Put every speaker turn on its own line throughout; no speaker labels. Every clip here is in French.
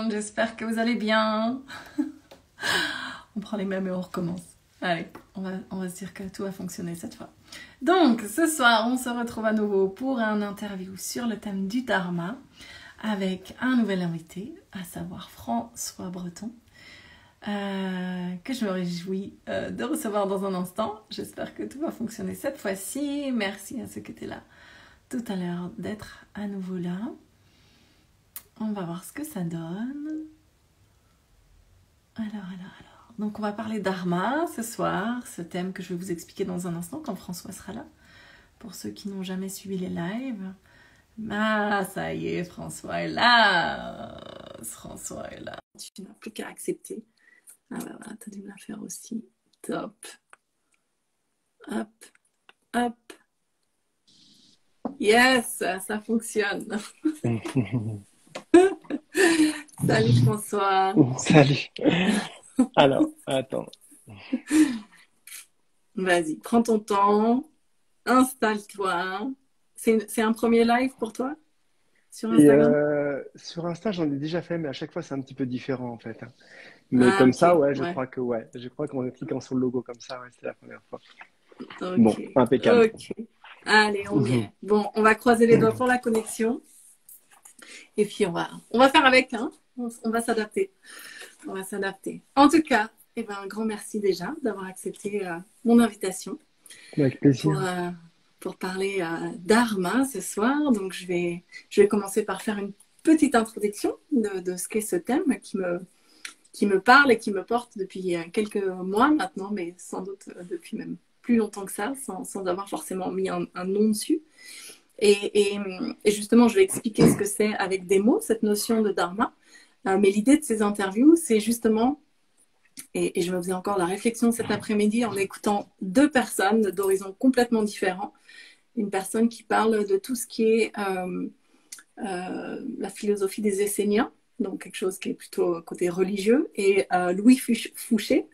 monde, j'espère que vous allez bien. On prend les mêmes et on recommence. Allez, on va se dire que tout va fonctionner cette fois. Donc, ce soir, on se retrouve à nouveau pour un interview sur le thème du Dharma avec un nouvel invité, à savoir François Breton, que je me réjouis de recevoir dans un instant. J'espère que tout va fonctionner cette fois-ci. Merci à ceux qui étaient là tout à l'heure d'être à nouveau là. On va voir ce que ça donne. Alors. Donc, on va parler Dharma ce soir, ce thème que je vais vous expliquer dans un instant quand François sera là. Pour ceux qui n'ont jamais suivi les lives. Ah, ça y est, François est là. François est là. Tu n'as plus qu'à accepter. Ah bah voilà, tu as dû me la faire aussi. Top. Hop. Yes, ça fonctionne. Salut François.
Salut. Alors, attends.
Vas-y, prends ton temps, installe-toi. C'est un premier live pour toi sur Instagram?
Sur Insta, j'en ai déjà fait, mais à chaque fois, c'est un petit peu différent en fait. Mais comme
Ok,
ça, ouais,
ouais.
je crois qu'en cliquant sur le logo comme ça, ouais, c'était la première fois. Bon,
Ok,
impeccable.
Allez, on y est. Bon, on va croiser les doigts pour la connexion. Et puis, on va faire avec, hein. On va s'adapter. En tout cas, un grand merci déjà d'avoir accepté mon invitation
Avec plaisir.
pour parler Dharma ce soir. Donc, je vais commencer par faire une petite introduction de ce qu'est ce thème qui me parle et qui me porte depuis quelques mois maintenant, mais sans doute depuis même plus longtemps que ça, sans avoir forcément mis un nom dessus. Et justement, je vais expliquer ce que c'est avec des mots, cette notion de Dharma. Mais l'idée de ces interviews, c'est justement, et je me faisais encore la réflexion cet après-midi en écoutant deux personnes d'horizons complètement différents. Une personne qui parle de tout ce qui est la philosophie des Esséniens, donc quelque chose qui est plutôt côté religieux, et Louis Fouché,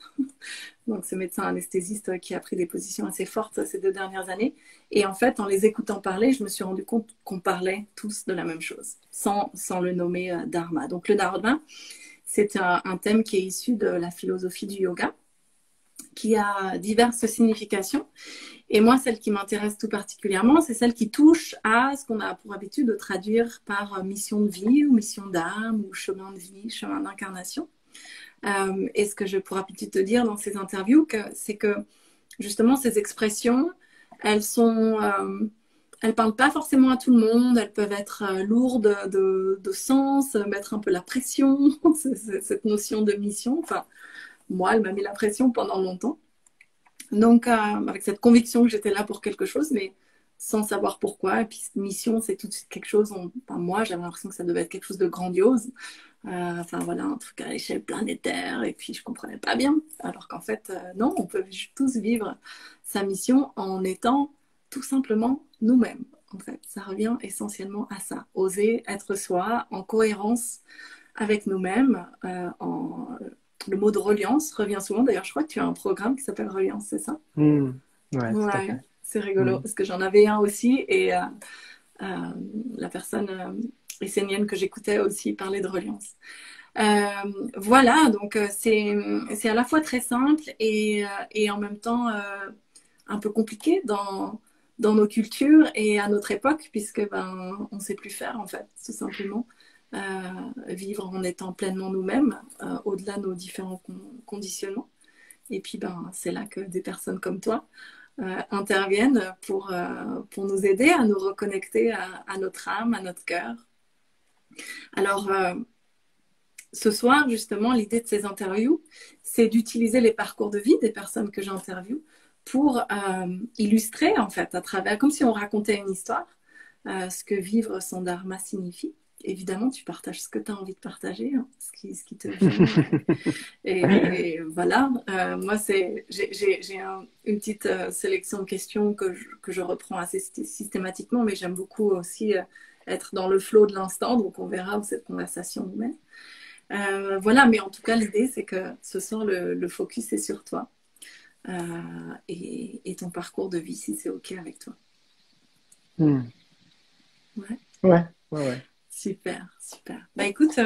donc ce médecin anesthésiste qui a pris des positions assez fortes ces 2 dernières années. Et en fait, en les écoutant parler, je me suis rendu compte qu'on parlait tous de la même chose, sans le nommer Dharma. Donc le Dharma, c'est un thème qui est issu de la philosophie du yoga, qui a diverses significations. Et moi, celle qui m'intéresse tout particulièrement, c'est celle qui touche à ce qu'on a pour habitude de traduire par mission de vie ou mission d'âme ou chemin de vie, chemin d'incarnation. Et ce que je pour habitude te dire dans ces interviews, c'est que justement ces expressions, elles parlent pas forcément à tout le monde, elles peuvent être lourdes de sens, mettre un peu la pression, cette notion de mission. Enfin, moi, elle m'a mis la pression pendant longtemps. Donc, avec cette conviction que j'étais là pour quelque chose, mais sans savoir pourquoi. Et puis, mission, c'est tout de suite quelque chose, moi, j'avais l'impression que ça devait être quelque chose de grandiose. Voilà, un truc à l'échelle planétaire. Et puis, je comprenais pas bien. Alors qu'en fait, non, on peut tous vivre sa mission en étant tout simplement nous-mêmes. En fait, ça revient essentiellement à ça. Oser être soi, en cohérence avec nous-mêmes, le mot de reliance revient souvent. D'ailleurs, je crois que tu as un programme qui s'appelle Reliance, c'est ça?
Ouais, tout à
Ouais,
fait.
c'est rigolo parce que j'en avais un aussi et la personne essénienne que j'écoutais aussi parlait de reliance. Voilà, donc c'est à la fois très simple et en même temps un peu compliqué dans nos cultures et à notre époque, puisque on ne sait plus faire en fait, tout simplement. Vivre en étant pleinement nous-mêmes, au-delà de nos différents conditionnements. Et puis c'est là que des personnes comme toi interviennent pour nous aider à nous reconnecter à notre âme, à notre cœur. Alors, ce soir, justement, l'idée de ces interviews, c'est d'utiliser les parcours de vie des personnes que j'interviewe pour illustrer, en fait, à travers, comme si on racontait une histoire, ce que vivre son dharma signifie. Évidemment, tu partages ce que tu as envie de partager, hein, ce qui te vient. Et voilà, moi, j'ai une petite sélection de questions que je reprends assez systématiquement, mais j'aime beaucoup aussi être dans le flow de l'instant, donc on verra où cette conversation nous mène. Voilà, mais en tout cas, l'idée, c'est que ce soir, le focus est sur toi et ton parcours de vie, si c'est OK avec toi.
Ouais.
Ouais.
Ouais.
Super. Bah écoute,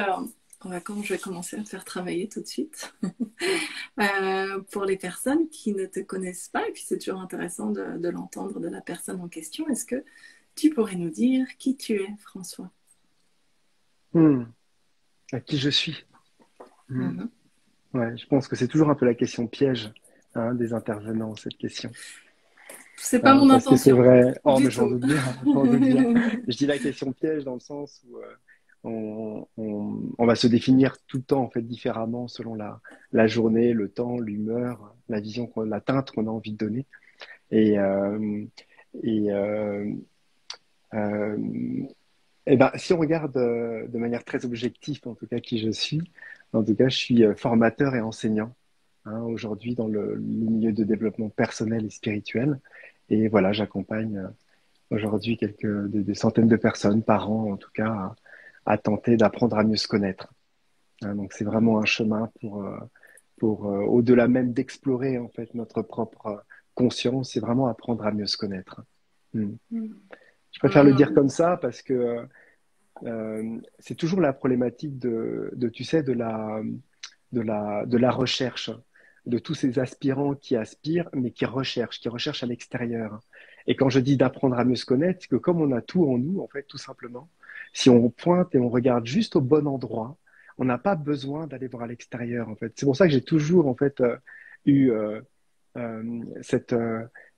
en vacances, je vais commencer à te faire travailler tout de suite. Pour les personnes qui ne te connaissent pas, et puis c'est toujours intéressant de l'entendre de la personne en question, est-ce que tu pourrais nous dire qui tu es, François?
Hmm. À qui je suis? Hmm.
Mhm.
Ouais, je pense que c'est toujours un peu la question piège, hein, des intervenants, cette question.
C'est pas mon
Parce que c'est
intention
vrai. Oh, mais
du
j'en
tout.
doute bien, j'en doute bien. Je dis la question piège dans le sens où on va se définir tout le temps en fait différemment selon la journée, le temps, l'humeur, la vision, la teinte qu'on a envie de donner. Et, euh, et, euh, euh, eh ben, si on regarde de manière très objective, en tout cas qui je suis, en tout cas, je suis formateur et enseignant, hein, aujourd'hui dans le milieu de développement personnel et spirituel. Et voilà, j'accompagne aujourd'hui des centaines de personnes par an, en tout cas, à tenter d'apprendre à mieux se connaître. Hein, donc, c'est vraiment un chemin pour au-delà même d'explorer en fait notre propre conscience, c'est vraiment apprendre à mieux se connaître. Hmm. Je préfère le dire
Mhm.
comme ça parce que c'est toujours la problématique tu sais, de la recherche, de tous ces aspirants qui aspirent, mais qui recherchent à l'extérieur. Et quand je dis d'apprendre à mieux se connaître, c'est que comme on a tout en nous, en fait, tout simplement, si on pointe et on regarde juste au bon endroit, on n'a pas besoin d'aller voir à l'extérieur, en fait. C'est pour ça que j'ai toujours, en fait, eu cette,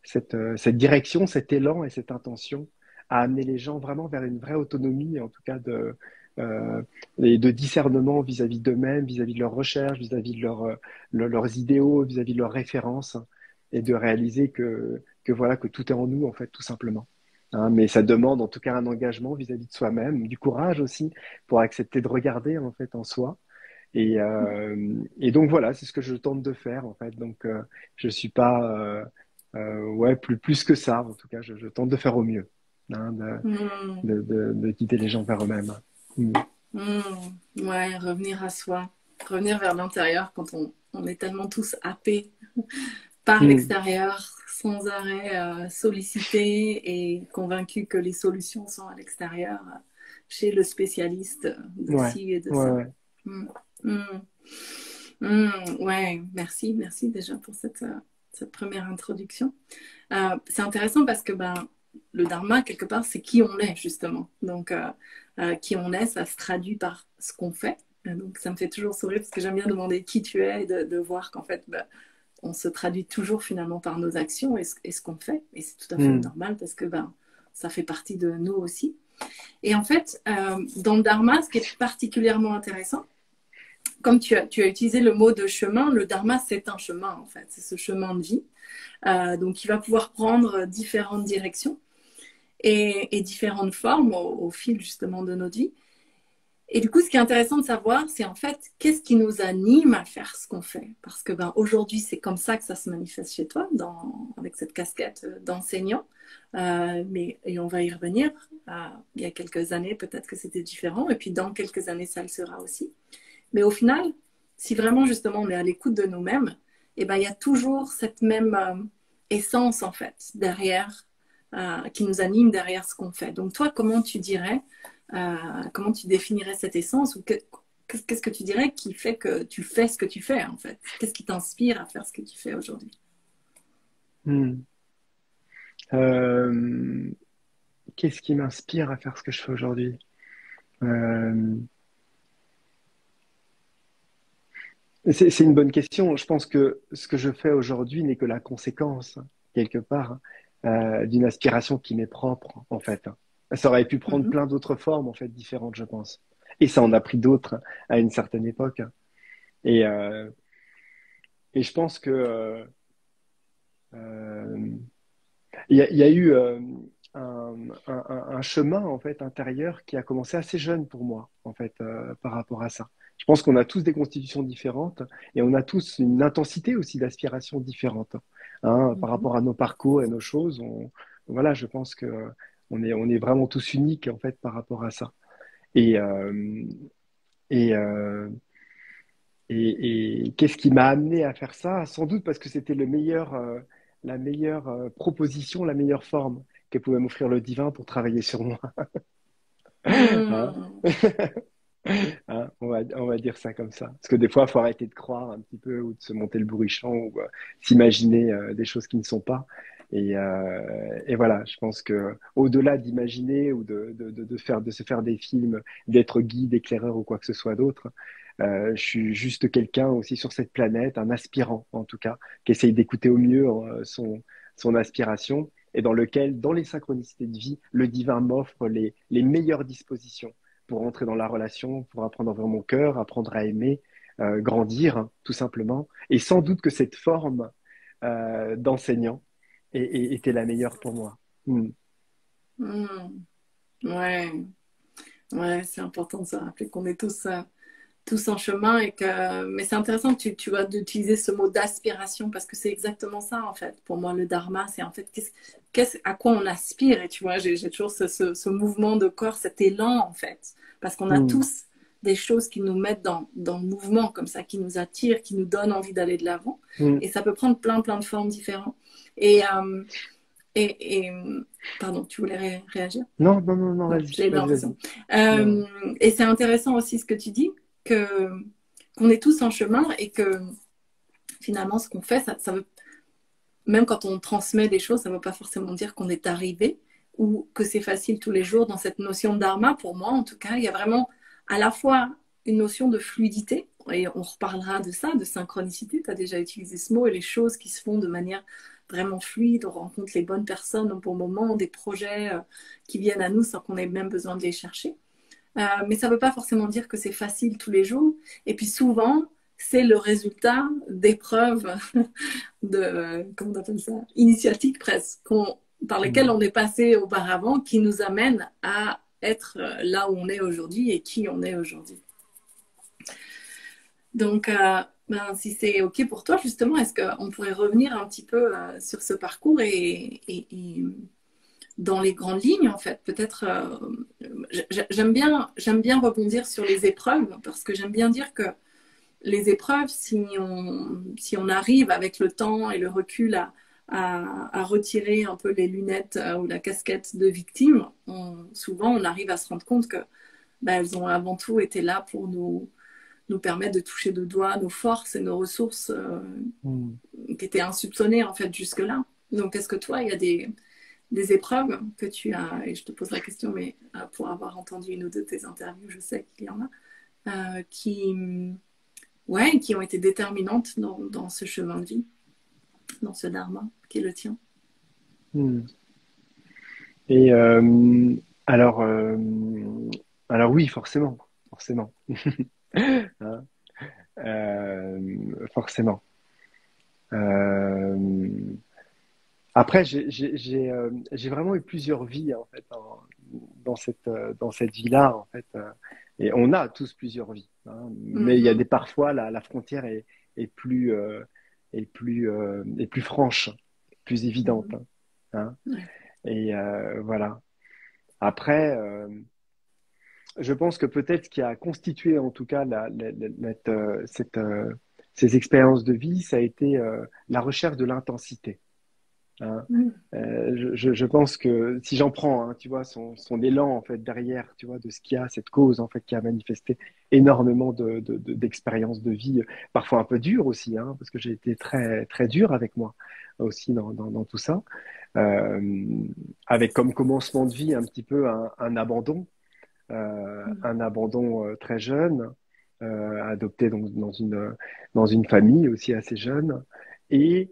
cette direction, cet élan et cette intention à amener les gens vraiment vers une vraie autonomie, en tout cas euh, et de discernement vis-à-vis d'eux-mêmes, vis-à-vis de leurs recherches, vis-à-vis de leurs idéaux, vis-à-vis de leurs références, et de réaliser que voilà, que tout est en nous, en fait, tout simplement. Hein, mais ça demande en tout cas un engagement vis-à-vis de soi-même, du courage aussi pour accepter de regarder en fait en soi et donc voilà, c'est ce que je tente de faire en fait. Donc je suis pas ouais plus que ça. En tout cas, je tente de faire au mieux, hein,
Mhm.
de guider les gens vers eux-mêmes. Mm.
Mhm. Ouais, revenir à soi, revenir vers l'intérieur quand on est tellement tous happés par
Mm.
l'extérieur, sans arrêt sollicités et convaincus que les solutions sont à l'extérieur, chez le spécialiste de
Ouais,
ci et de
ouais,
ça.
ouais.
Mm. Mm. Mm. Ouais, merci, merci déjà pour cette première introduction. C'est intéressant parce que le dharma, quelque part, c'est qui on est, justement. Donc, qui on est, ça se traduit par ce qu'on fait. Donc, ça me fait toujours sourire parce que j'aime bien demander qui tu es et de voir qu'en fait, on se traduit toujours finalement par nos actions et ce qu'on fait. Et c'est tout à fait
Mm.
normal parce que ça fait partie de nous aussi. Et en fait, dans le dharma, ce qui est particulièrement intéressant, comme tu as utilisé le mot de chemin, le dharma, c'est un chemin, en fait. C'est ce chemin de vie. Donc, il va pouvoir prendre différentes directions et différentes formes au fil justement de notre vie. Et du coup, ce qui est intéressant de savoir, c'est en fait qu'est-ce qui nous anime à faire ce qu'on fait. Parce que aujourd'hui, c'est comme ça que ça se manifeste chez toi, avec cette casquette d'enseignant. Et on va y revenir. Il y a quelques années, peut-être que c'était différent. Et puis dans quelques années, ça le sera aussi. Mais au final, si vraiment justement on est à l'écoute de nous-mêmes, il y a toujours cette même essence en fait derrière, qui nous anime derrière ce qu'on fait. Donc toi, comment tu dirais, comment tu définirais cette essence ou qu'est-ce que tu dirais qui fait que tu fais ce que tu fais en fait? Qu'est-ce qui t'inspire à faire ce que tu fais aujourd'hui?
Mm. Euh, Qu'est-ce qui m'inspire à faire ce que je fais aujourd'hui? Euh, c'est une bonne question. Je pense que ce que je fais aujourd'hui n'est que la conséquence, quelque part, d'une aspiration qui m'est propre, en fait. Ça aurait pu prendre
Mhm.
plein d'autres formes, en fait, différentes, je pense. Et ça en a pris d'autres à une certaine époque. Et, euh, et je pense que euh, il y a eu un chemin, en fait, intérieur qui a commencé assez jeune pour moi, en fait, par rapport à ça. Je pense qu'on a tous des constitutions différentes et on a tous une intensité aussi d'aspiration différente, hein, par
Mhm.
rapport à nos parcours et nos choses. Voilà, je pense que on est vraiment tous uniques en fait par rapport à ça. Et et, euh, et qu'est-ce qui m'a amené à faire ça? Sans doute parce que c'était la meilleure proposition, la meilleure forme que pouvait m'offrir le divin pour travailler sur moi. Hein.
Mhm.
Hein, on va dire ça comme ça. Parce que des fois, il faut arrêter de croire un petit peu ou de se monter le bourrichon ou s'imaginer des choses qui ne sont pas. Et voilà, je pense que au-delà d'imaginer ou de se faire des films, d'être guide, éclaireur ou quoi que ce soit d'autre, je suis juste quelqu'un aussi sur cette planète, un aspirant en tout cas, qui essaye d'écouter au mieux son aspiration et dans lequel, dans les synchronicités de vie, le divin m'offre les meilleures dispositions pour entrer dans la relation, pour apprendre à ouvrir mon cœur, apprendre à aimer, grandir, hein, tout simplement. Et sans doute que cette forme d'enseignant était la meilleure pour moi. Hmm.
Hmm. Ouais, ouais, c'est important de se rappeler qu'on est tous en chemin et que, mais c'est intéressant que tu vas d'utiliser ce mot d'aspiration parce que c'est exactement ça en fait. Pour moi, le dharma, c'est en fait à quoi on aspire et tu vois, j'ai toujours ce mouvement de corps, cet élan en fait, parce qu'on a
Hmm.
tous des choses qui nous mettent dans le mouvement comme ça, qui nous attirent, qui nous donnent envie d'aller de l'avant
Hmm.
et ça peut prendre plein de formes différentes. Et, euh, et, et, pardon, tu voulais réagir?
Non, non, non, non,
Non,
vas-y,
j'ai eu
vas-y,
l'impression.
vas-y. Non.
Et c'est intéressant aussi ce que tu dis, que qu'on est tous en chemin et que finalement ce qu'on fait, ça veut, même quand on transmet des choses, ça ne veut pas forcément dire qu'on est arrivé ou que c'est facile tous les jours dans cette notion de dharma. Pour moi, en tout cas, il y a vraiment à la fois une notion de fluidité, et on reparlera de ça, de synchronicité, tu as déjà utilisé ce mot, et les choses qui se font de manière vraiment fluide, on rencontre les bonnes personnes au bon moment, des projets qui viennent à nous sans qu'on ait même besoin de les chercher. Mais ça ne veut pas forcément dire que c'est facile tous les jours. Et puis souvent, c'est le résultat d'épreuves comment on appelle ça, initiatiques presque, par lesquelles
Hmm.
on est passé auparavant, qui nous amènent à être là où on est aujourd'hui et qui on est aujourd'hui. Donc, ben, si c'est OK pour toi, justement, est-ce qu'on pourrait revenir un petit peu sur ce parcours et dans les grandes lignes, en fait, peut-être, j'aime bien rebondir sur les épreuves parce que j'aime bien dire que les épreuves, si on arrive avec le temps et le recul à retirer un peu les lunettes ou la casquette de victime, souvent on arrive à se rendre compte que bah, elles ont avant tout été là pour nous permettre de toucher de doigt nos forces et nos ressources
Hmm.
qui étaient insoupçonnées en fait jusque-là. Donc est-ce que toi, il y a des épreuves que tu as, et je te pose la question, mais pour avoir entendu une ou deux de tes interviews, je sais qu'il y en a, ouais, qui ont été déterminantes dans ce chemin de vie, dans ce dharma qui est le tien.
Hmm. Et alors, euh, alors oui, forcément, forcément. Hein, forcément. Euh, Après, j'ai vraiment eu plusieurs vies en fait dans cette vie-là en fait. Et on a tous plusieurs vies, hein. Mais il y a
Mhm.
des parfois la frontière est plus est plus franche, plus évidente,
Mhm.
hein.
Ouais.
Et voilà. Après, je pense que peut-être ce qui a constitué en tout cas ces expériences de vie, ça a été la recherche de l'intensité, hein.
Mhm.
Je pense que si j'en prends, hein, tu vois, son élan en fait derrière, tu vois, de ce qu'il y a, cette cause en fait qui a manifesté énormément d'expériences de vie, parfois un peu dures aussi, hein, parce que j'ai été très dur avec moi aussi dans tout ça, euh, avec comme commencement de vie un petit peu
Mhm.
un abandon très jeune, adopté donc dans une famille aussi assez jeune, et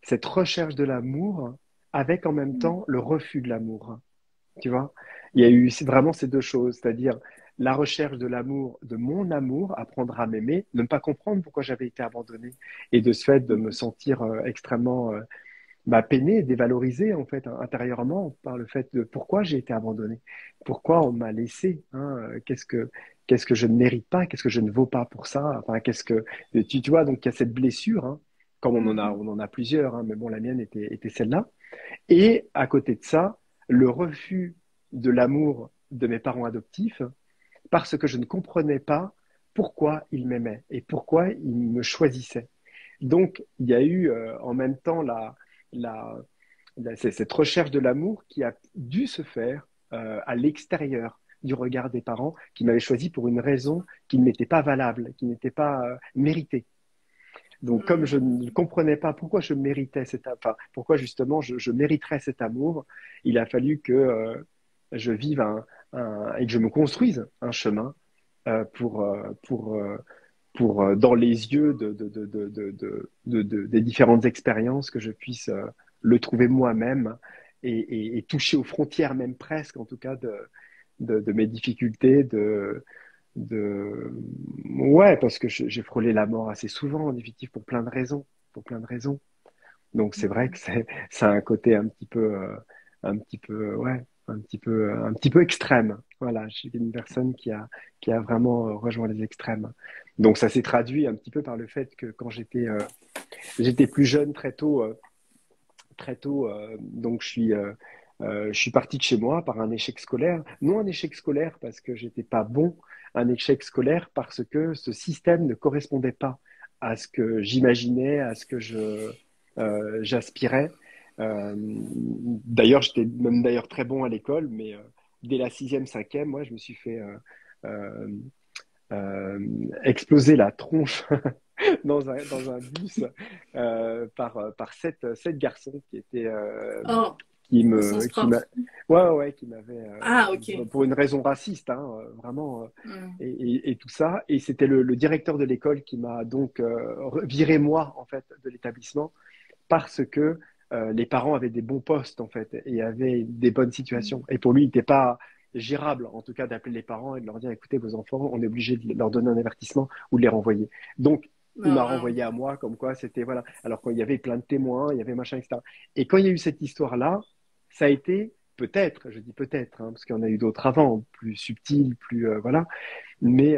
cette recherche de l'amour avec en même temps le refus de l'amour. Tu vois? Il y a eu vraiment ces deux choses, c'est-à-dire la recherche de l'amour, de mon amour, apprendre à m'aimer, ne pas comprendre pourquoi j'avais été abandonné, et de ce fait de me sentir extrêmement peiné, dévalorisé en fait intérieurement par le fait de pourquoi j'ai été abandonné, pourquoi on m'a laissé, hein, qu'est-ce que je ne mérite pas, qu'est-ce que je ne vaux pas pour ça, enfin qu'est-ce que tu vois donc il y a cette blessure, hein, comme
Mhm.
on en a plusieurs, hein, mais bon la mienne était celle-là. Et à côté de ça, le refus de l'amour de mes parents adoptifs parce que je ne comprenais pas pourquoi ils m'aimaient et pourquoi ils me choisissaient. Donc, il y a eu en même temps cette recherche de l'amour qui a dû se faire à l'extérieur, du regard des parents qui m'avaient choisi pour une raison qui n'était pas valable, qui n'était pas méritée. Donc, comme je ne comprenais pas pourquoi je méritais enfin, pourquoi justement je mériterais cet amour, il a fallu que je vive et que je me construise un chemin euh, pour, euh, pour, euh, dans les yeux des différentes expériences, que je puisse le trouver moi-même et toucher aux frontières même presque, en tout cas, de mes difficultés, de... Ouais, parce que j'ai frôlé la mort assez souvent, en définitive, pour plein de raisons, pour plein de raisons. Donc c'est vrai que c'est un côté ouais, un petit peu extrême. Voilà, je suis une personne qui a vraiment rejoint les extrêmes. Donc ça s'est traduit un petit peu par le fait que quand j'étais plus jeune très tôt, donc je suis parti de chez moi par un échec scolaire. Non un échec scolaire parce que j'étais pas bon, un échec scolaire parce que ce système ne correspondait pas à ce que j'imaginais, à ce que j'aspirais. D'ailleurs, j'étais même d'ailleurs très bon à l'école, mais dès la sixième, cinquième, moi, je me suis fait euh, euh, exploser la tronche dans un bus par sept garçons qui étaient
Oh, au sens
qui m'a
propre.
ouais qui m'avaient
Ah, ok.
pour une raison raciste hein, vraiment
Hmm.
et tout ça et c'était le directeur de l'école qui m'a donc viré moi en fait de l'établissement parce que les parents avaient des bons postes en fait et avaient des bonnes situations et pour lui il n'était pas gérable en tout cas d'appeler les parents et de leur dire écoutez vos enfants on est obligé de leur donner un avertissement ou de les renvoyer donc il m'a
Ah,
renvoyé à moi comme quoi c'était voilà alors qu'il y avait plein de témoins il y avait machin etc et quand il y a eu cette histoire là ça a été peut-être je dis peut-être hein, parce qu'il y en a eu d'autres avant plus subtils plus voilà mais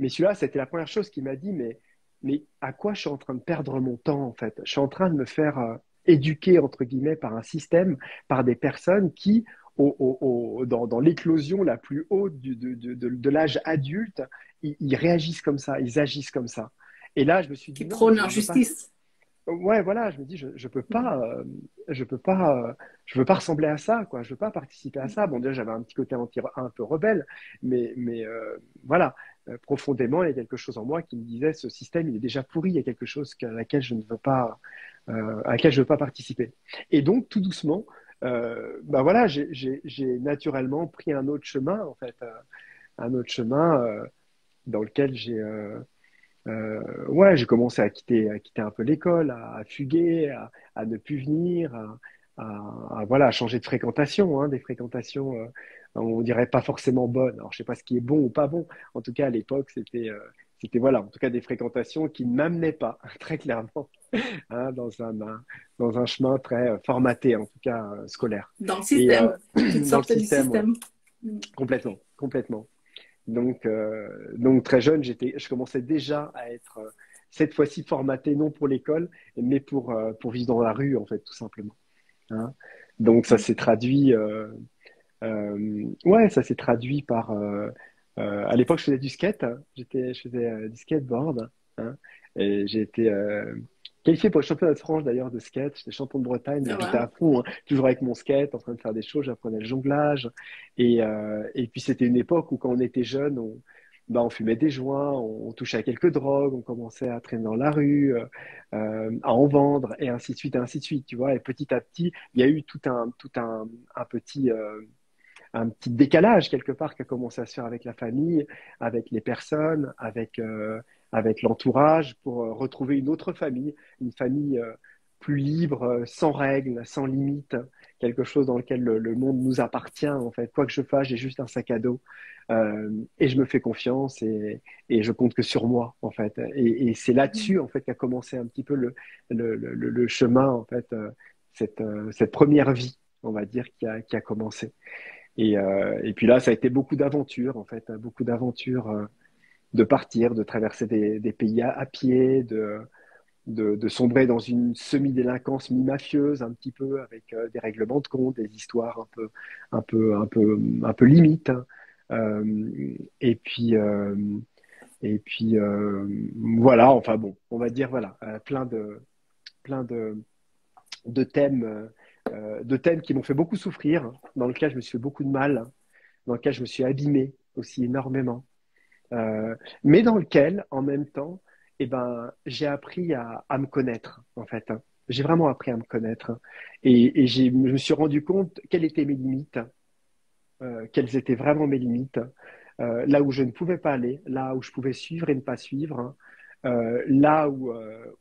celui-là, c'était la première chose qui m'a dit, mais à quoi je suis en train de perdre mon temps, en fait? Je suis en train de me faire éduquer, entre guillemets, par un système, par des personnes qui, dans l'éclosion la plus haute de l'âge adulte, ils réagissent comme ça, ils agissent comme ça. Et là, je me suis
qui
dit, non,
prône
je ne veux pas.
l'injustice.
Ouais, voilà, je me dis, je peux
Hmm.
pas, je veux pas ressembler à ça, quoi. Je veux pas participer à ça. Bon, déjà, j'avais un petit côté un peu rebelle, mais voilà, profondément, il y a quelque chose en moi qui me disait, ce système, il est déjà pourri. Il y a quelque chose à laquelle je ne veux pas, à laquelle je veux pas participer. Et donc, tout doucement, bah voilà, j'ai naturellement pris un autre chemin, en fait, un autre chemin dans lequel ouais, j'ai commencé à quitter un peu l'école, à fuguer, à ne plus venir, voilà, à changer de fréquentation, hein, des fréquentations, on dirait pas forcément bonnes. Alors, je sais pas ce qui est bon ou pas bon. En tout cas, à l'époque, c'était voilà, en tout cas des fréquentations qui ne m'amenaient pas, très clairement, hein, dans un chemin très formaté, en tout cas scolaire.
Dans le
Et
système. Tu te
dans le
sortais du
système, ouais,
système. Hmm.
complètement, complètement. Donc très jeune, je commençais déjà à être cette fois-ci formaté non pour l'école, mais pour vivre dans la rue, en fait, tout simplement. Hein. Donc ça s'est traduit, ouais, ça s'est traduit par. À l'époque, je faisais du skate, hein. Je faisais du skateboard, hein. Et j'ai été qualifié pour le championnat de France d'ailleurs de skate. J'étais champion de Bretagne,
Ah,
donc j'étais
voilà.
à fond, hein, toujours avec mon skate, en train de faire des choses. J'apprenais le jonglage. Et puis c'était une époque où quand on était jeune, bah, on fumait des joints, on touchait à quelques drogues, on commençait à traîner dans la rue, à en vendre, et ainsi de suite, et ainsi de suite. Tu vois. Et petit à petit, il y a eu un petit un petit décalage quelque part qui a commencé à se faire avec la famille, avec les personnes, avec l'entourage, pour retrouver une autre famille, une famille plus libre, sans règles, sans limites, quelque chose dans lequel le monde nous appartient en fait. Quoi que je fasse, j'ai juste un sac à dos et je me fais confiance et je compte que sur moi en fait. Et c'est là-dessus en fait qu'a commencé un petit peu le chemin en fait, cette première vie, on va dire, qui a commencé. Et puis là, ça a été beaucoup d'aventures, en fait, beaucoup d'aventures de partir, de traverser des pays à pied, de sombrer dans une semi-délinquance mi-mafieuse, un petit peu, avec des règlements de compte, des histoires un peu limites, hein. Et puis, voilà, enfin bon, on va dire, voilà, plein de thèmes qui m'ont fait beaucoup souffrir, dans lesquels je me suis fait beaucoup de mal, dans lequel je me suis abîmé aussi énormément, mais dans lequel, en même temps, eh ben, j'ai appris à me connaître, en fait, hein. J'ai vraiment appris à me connaître, hein. Et je me suis rendu compte quelles étaient mes limites, quelles étaient vraiment mes limites, là où je ne pouvais pas aller, là où je pouvais suivre et ne pas suivre, hein, là où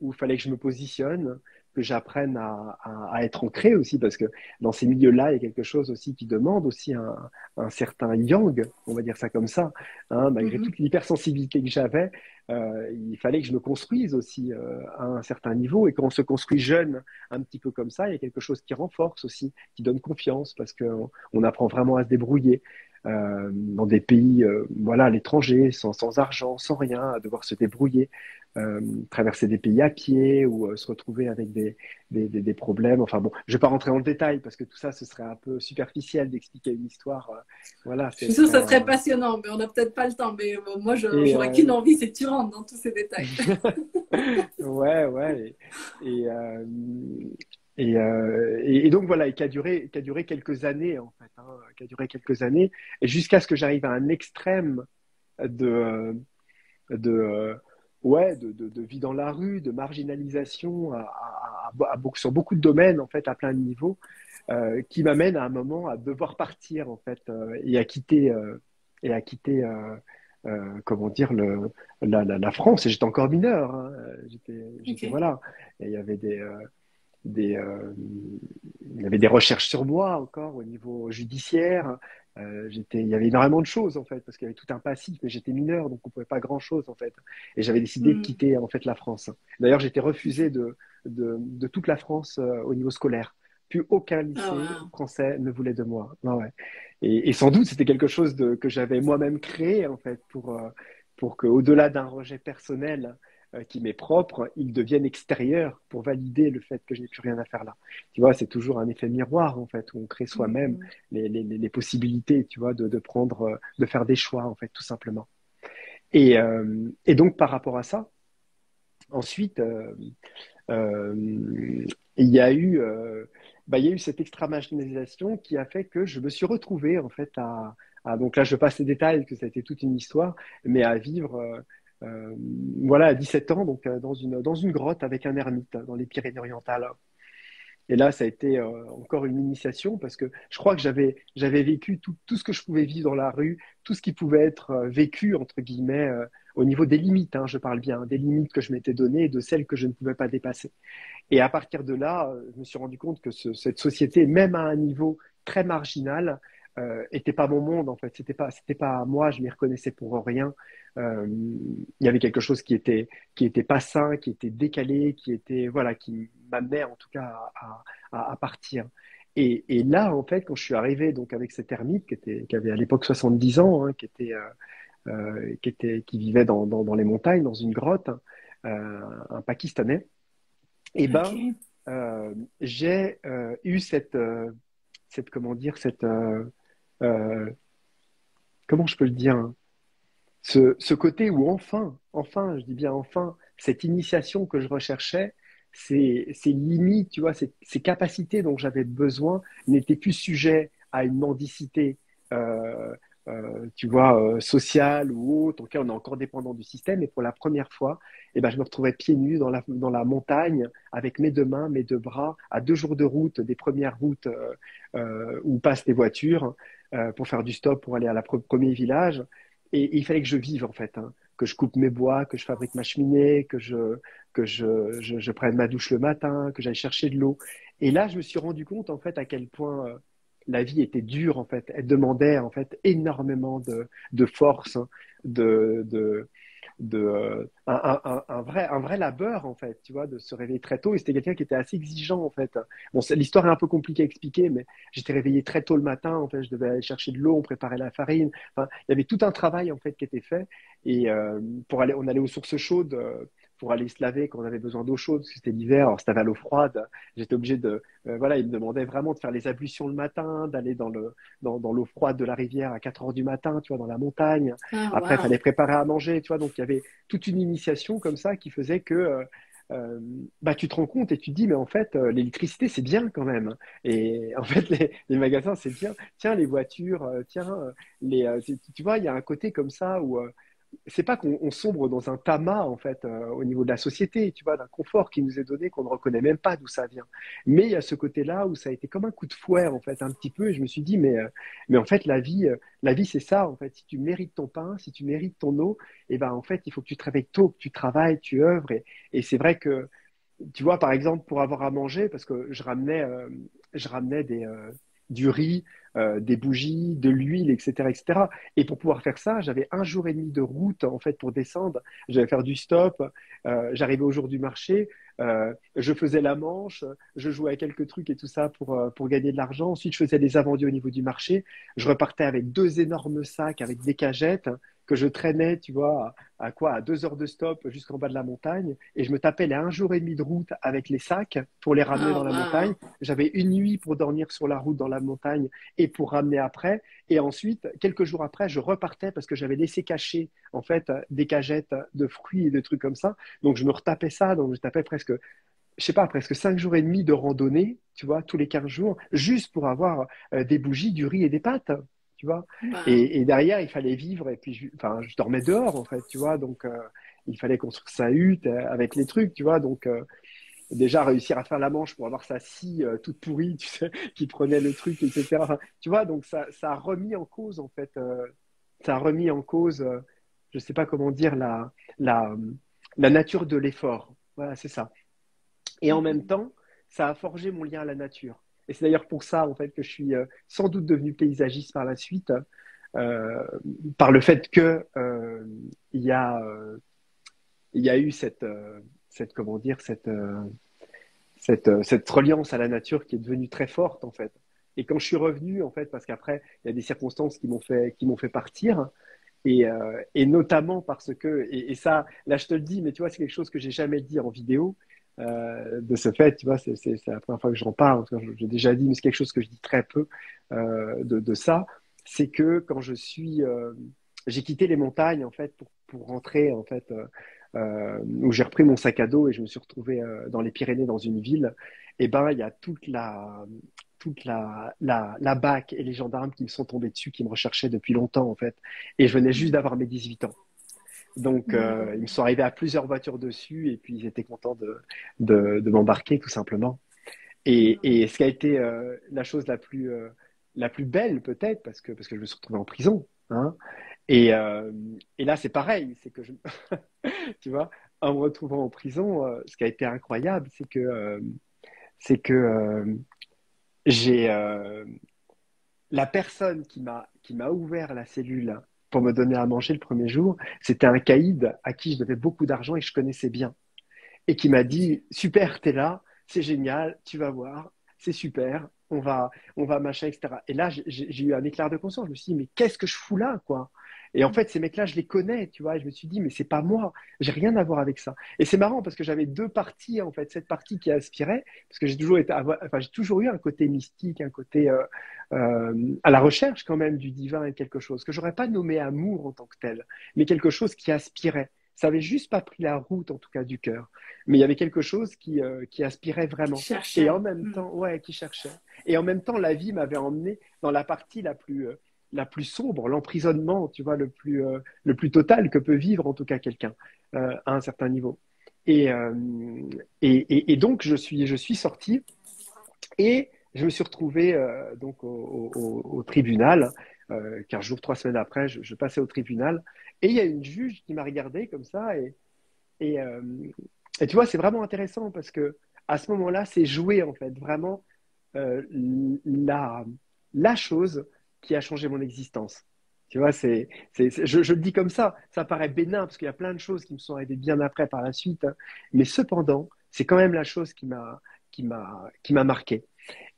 il fallait que je me positionne, que j'apprenne à être ancré aussi, parce que dans ces milieux-là, il y a quelque chose aussi qui demande aussi un certain yang, on va dire ça comme ça, hein, malgré
Mhm.
toute l'hypersensibilité que j'avais, il fallait que je me construise aussi à un certain niveau, et quand on se construit jeune, un petit peu comme ça, il y a quelque chose qui renforce aussi, qui donne confiance, parce qu'on on apprend vraiment à se débrouiller dans des pays, voilà, à l'étranger, sans argent, sans rien, à devoir se débrouiller, traverser des pays à pied ou se retrouver avec des problèmes. Enfin bon, je vais pas rentrer dans le détail parce que tout ça, ce serait un peu superficiel d'expliquer une histoire. Voilà,
Je
c'est
suis sûre que
très.
ça serait passionnant, mais on n'a peut-être pas le temps. Mais moi,
Et
j'aurais qu'une envie, c'est que tu rentres dans tous ces détails.
ouais, ouais. Et, euh, et donc voilà, et qui a duré quelques années en fait, hein, qui a duré quelques années, et jusqu'à ce que j'arrive à un extrême de, de, ouais, de vie dans la rue, de marginalisation sur beaucoup de domaines, en fait, à plein de niveaux, qui m'amène à un moment à devoir partir, en fait, et à quitter comment dire, la France. Et j'étais encore mineur, hein. J'étais,
Ok.
voilà. Et des, il y avait des recherches sur moi encore au niveau judiciaire. Il y avait énormément de choses en fait, parce qu'il y avait tout un passif, mais j'étais mineur, donc on pouvait pas grand-chose en fait. Et j'avais décidé de
Hmm.
quitter en fait la France. D'ailleurs, j'étais refusé
Ok.
de toute la France au niveau scolaire. Plus aucun
Ah,
lycée
wow.
français ne voulait de moi. Ah ouais. Et sans doute, c'était quelque chose que j'avais moi-même créé en fait pour que, au-delà d'un rejet personnel qui m'est propre, il devienne extérieur pour valider le fait que je n'ai plus rien à faire là. Tu vois, c'est toujours un effet miroir, en fait, où on crée soi-même
Hmm.
les possibilités, tu vois, de prendre, de faire des choix, en fait, tout simplement. Et donc, par rapport à ça, ensuite, euh, il y a eu, il y a eu cette extra-marginalisation qui a fait que je me suis retrouvé, en fait, donc là, je passe les détails, parce que ça a été toute une histoire, mais à vivre, euh, voilà, à 17 ans, donc dans une grotte avec un ermite dans les Pyrénées-Orientales. Et là, ça a été encore une initiation parce que je crois que j'avais vécu tout ce que je pouvais vivre dans la rue, tout ce qui pouvait être vécu, entre guillemets, au niveau des limites, hein, je parle bien, hein, des limites que je m'étais données et de celles que je ne pouvais pas dépasser. Et à partir de là, je me suis rendu compte que cette société, même à un niveau très marginal, était pas mon monde en fait. C'était pas moi. Je m'y reconnaissais pour rien. Il y avait quelque chose qui était pas sain, qui était décalé, qui était voilà, qui m'amenait en tout cas à partir. Et là, en fait, quand je suis arrivé donc avec cet ermite qui avait à l'époque 70 ans, hein, qui vivait dans les montagnes, dans une grotte, un Pakistanais. Eh ben,
Ok.
j'ai eu comment dire, euh, comment je peux le dire, hein, ce côté où enfin, je dis bien enfin, cette initiation que je recherchais, ces limites, tu vois, ces capacités dont j'avais besoin n'étaient plus sujets à une mendicité, euh, tu vois, sociale ou autre. En tout cas, on est encore dépendant du système. Et pour la première fois, eh ben, je me retrouvais pieds nus dans la montagne avec mes deux mains, mes deux bras, à 2 jours de route, des premières routes où passent les voitures pour faire du stop, pour aller à la premier village. Et il fallait que je vive, en fait, hein, que je coupe mes bois, que je fabrique ma cheminée, je prenne ma douche le matin, que j'aille chercher de l'eau. Et là, je me suis rendu compte, en fait, à quel point la vie était dure, en fait. Elle demandait, en fait, énormément de force, hein, de, un vrai labeur, en fait, tu vois, de se réveiller très tôt. Et c'était quelqu'un qui était assez exigeant, en fait. Bon, l'histoire est un peu compliquée à expliquer, mais j'étais réveillé très tôt le matin, en fait, je devais aller chercher de l'eau, on préparait la farine. Enfin, il y avait tout un travail, en fait, qui était fait. Et on allait aux sources chaudes pour aller se laver quand on avait besoin d'eau chaude, parce que c'était l'hiver, alors c'était à l'eau froide. J'étais obligé voilà, il me demandait vraiment de faire les ablutions le matin, d'aller dans l'eau froide de la rivière à 4 heures du matin, tu vois, dans la montagne.
Ah,
Après, il
wow.
fallait préparer à manger, tu vois. Donc, il y avait toute une initiation comme ça qui faisait que bah, tu te rends compte et tu te dis, mais en fait, l'électricité, c'est bien quand même. Et en fait, les magasins, c'est bien. Tiens, les voitures, tiens, tu vois, il y a un côté comme ça où c'est pas qu'on sombre dans un tamas, en fait, au niveau de la société, tu vois, d'un confort qui nous est donné, qu'on ne reconnaît même pas d'où ça vient. Mais il y a ce côté-là où ça a été comme un coup de fouet, en fait, un petit peu. Et je me suis dit, mais en fait, la vie, c'est ça, en fait. Si tu mérites ton pain, si tu mérites ton eau, et ben, en fait, il faut que tu te réveilles tôt, que tu travailles, tu œuvres. Et c'est vrai que tu vois, par exemple, pour avoir à manger, parce que je ramenais du riz, des bougies, de l'huile, etc., etc. Et pour pouvoir faire ça, j'avais un jour et demi de route en fait pour descendre. J'allais faire du stop. J'arrivais au jour du marché. Je faisais la manche. Je jouais à quelques trucs et tout ça pour gagner de l'argent. Ensuite, je faisais des invendus au niveau du marché. Je repartais avec deux énormes sacs avec des cagettes que je traînais, tu vois, à quoi? À 2 heures de stop jusqu'en bas de la montagne. Et je me tapais les un jour et demi de route avec les sacs pour les ramener
Ah,
dans la montagne.
waouh.
J'avais une nuit pour dormir sur la route dans la montagne et pour ramener après. Et ensuite, quelques jours après, je repartais parce que j'avais laissé cacher, en fait, des cagettes de fruits et de trucs comme ça. Donc, je me retapais ça. Donc, je tapais presque, je sais pas, presque 5 jours et demi de randonnée, tu vois, tous les 15 jours, juste pour avoir des bougies, du riz et des pâtes, tu vois.
Waouh.
Et derrière, il fallait vivre, et puis enfin, je dormais dehors, en fait, tu vois, donc il fallait construire sa hutte avec les trucs, tu vois, donc déjà réussir à faire la manche pour avoir sa scie toute pourrie, tu sais, qui prenait le truc, etc. Enfin, tu vois, donc ça a remis en cause, en fait, ça a remis en cause, je sais pas comment dire, la, la nature de l'effort. Voilà, c'est ça. Et en même
Mhm.
temps, ça a forgé mon lien à la nature. Et c'est d'ailleurs pour ça, en fait, que je suis sans doute devenu paysagiste par la suite, euh, par le fait que il y a, il y a eu comment dire, cette reliance à la nature qui est devenue très forte, en fait. Et quand je suis revenu, en fait, parce qu'après, il y a des circonstances qui m'ont fait partir, et notamment parce que, et ça, là je te le dis, mais tu vois, c'est quelque chose que j'ai jamais dit en vidéo. De ce fait, tu vois, c'est la première fois que j'en parle. En tout cas, j'ai déjà dit, mais c'est quelque chose que je dis très peu de ça. C'est que quand j'ai quitté les montagnes en fait pour rentrer en fait où j'ai repris mon sac à dos et je me suis retrouvé dans les Pyrénées dans une ville. Et ben, il y a toute la BAC et les gendarmes qui me sont tombés dessus, qui me recherchaient depuis longtemps en fait. Et je venais juste d'avoir mes 18 ans. Donc, ils me
Mhm.
sont arrivés à plusieurs voitures dessus et puis ils étaient contents de m'embarquer tout simplement. Et ce qui a été la chose la plus belle peut-être, parce que je me suis retrouvé en prison. Hein, et là, c'est pareil, c'est que tu vois, en me retrouvant en prison, ce qui a été incroyable, c'est que j'ai la personne qui m'a ouvert la cellule pour me donner à manger le premier jour, c'était un caïd à qui je devais beaucoup d'argent et que je connaissais bien. Et qui m'a dit, super, t'es là, c'est génial, tu vas voir, c'est super, on va machin, etc. Et là, j'ai eu un éclair de conscience. Je me suis dit, mais qu'est-ce que je fous là, quoi? Et en fait, ces mecs-là, je les connais, tu vois. Et je me suis dit, mais c'est pas moi, j'ai rien à voir avec ça. Et c'est marrant parce que j'avais deux parties, en fait. Cette partie qui aspirait, parce que enfin, j'ai toujours eu un côté mystique, un côté à la recherche quand même du divin et quelque chose que j'aurais pas nommé amour en tant que tel, mais quelque chose qui aspirait. Ça avait juste pas pris la route, en tout cas, du cœur. Mais il y avait quelque chose qui aspirait
Qui
vraiment. Et en
cherchait.
même
Mhm.
temps, ouais, qui cherchait. Et en même temps, la vie m'avait emmené dans la partie la plus sombre, l'emprisonnement, tu vois, le plus total que peut vivre, en tout cas, quelqu'un à un certain niveau. Et, euh, et donc, je suis sorti et je me suis retrouvé donc au tribunal. 15 jours, 3 semaines après, je passais au tribunal. Et il y a une juge qui m'a regardé comme ça et, euh, et tu vois, c'est vraiment intéressant parce que à ce moment-là, c'est joué en fait, vraiment euh, la, la chose qui a changé mon existence. Tu vois, je le dis comme ça paraît bénin parce qu'il y a plein de choses qui me sont arrivées bien après par la suite, hein, mais cependant, c'est quand même la chose qui m'a marqué.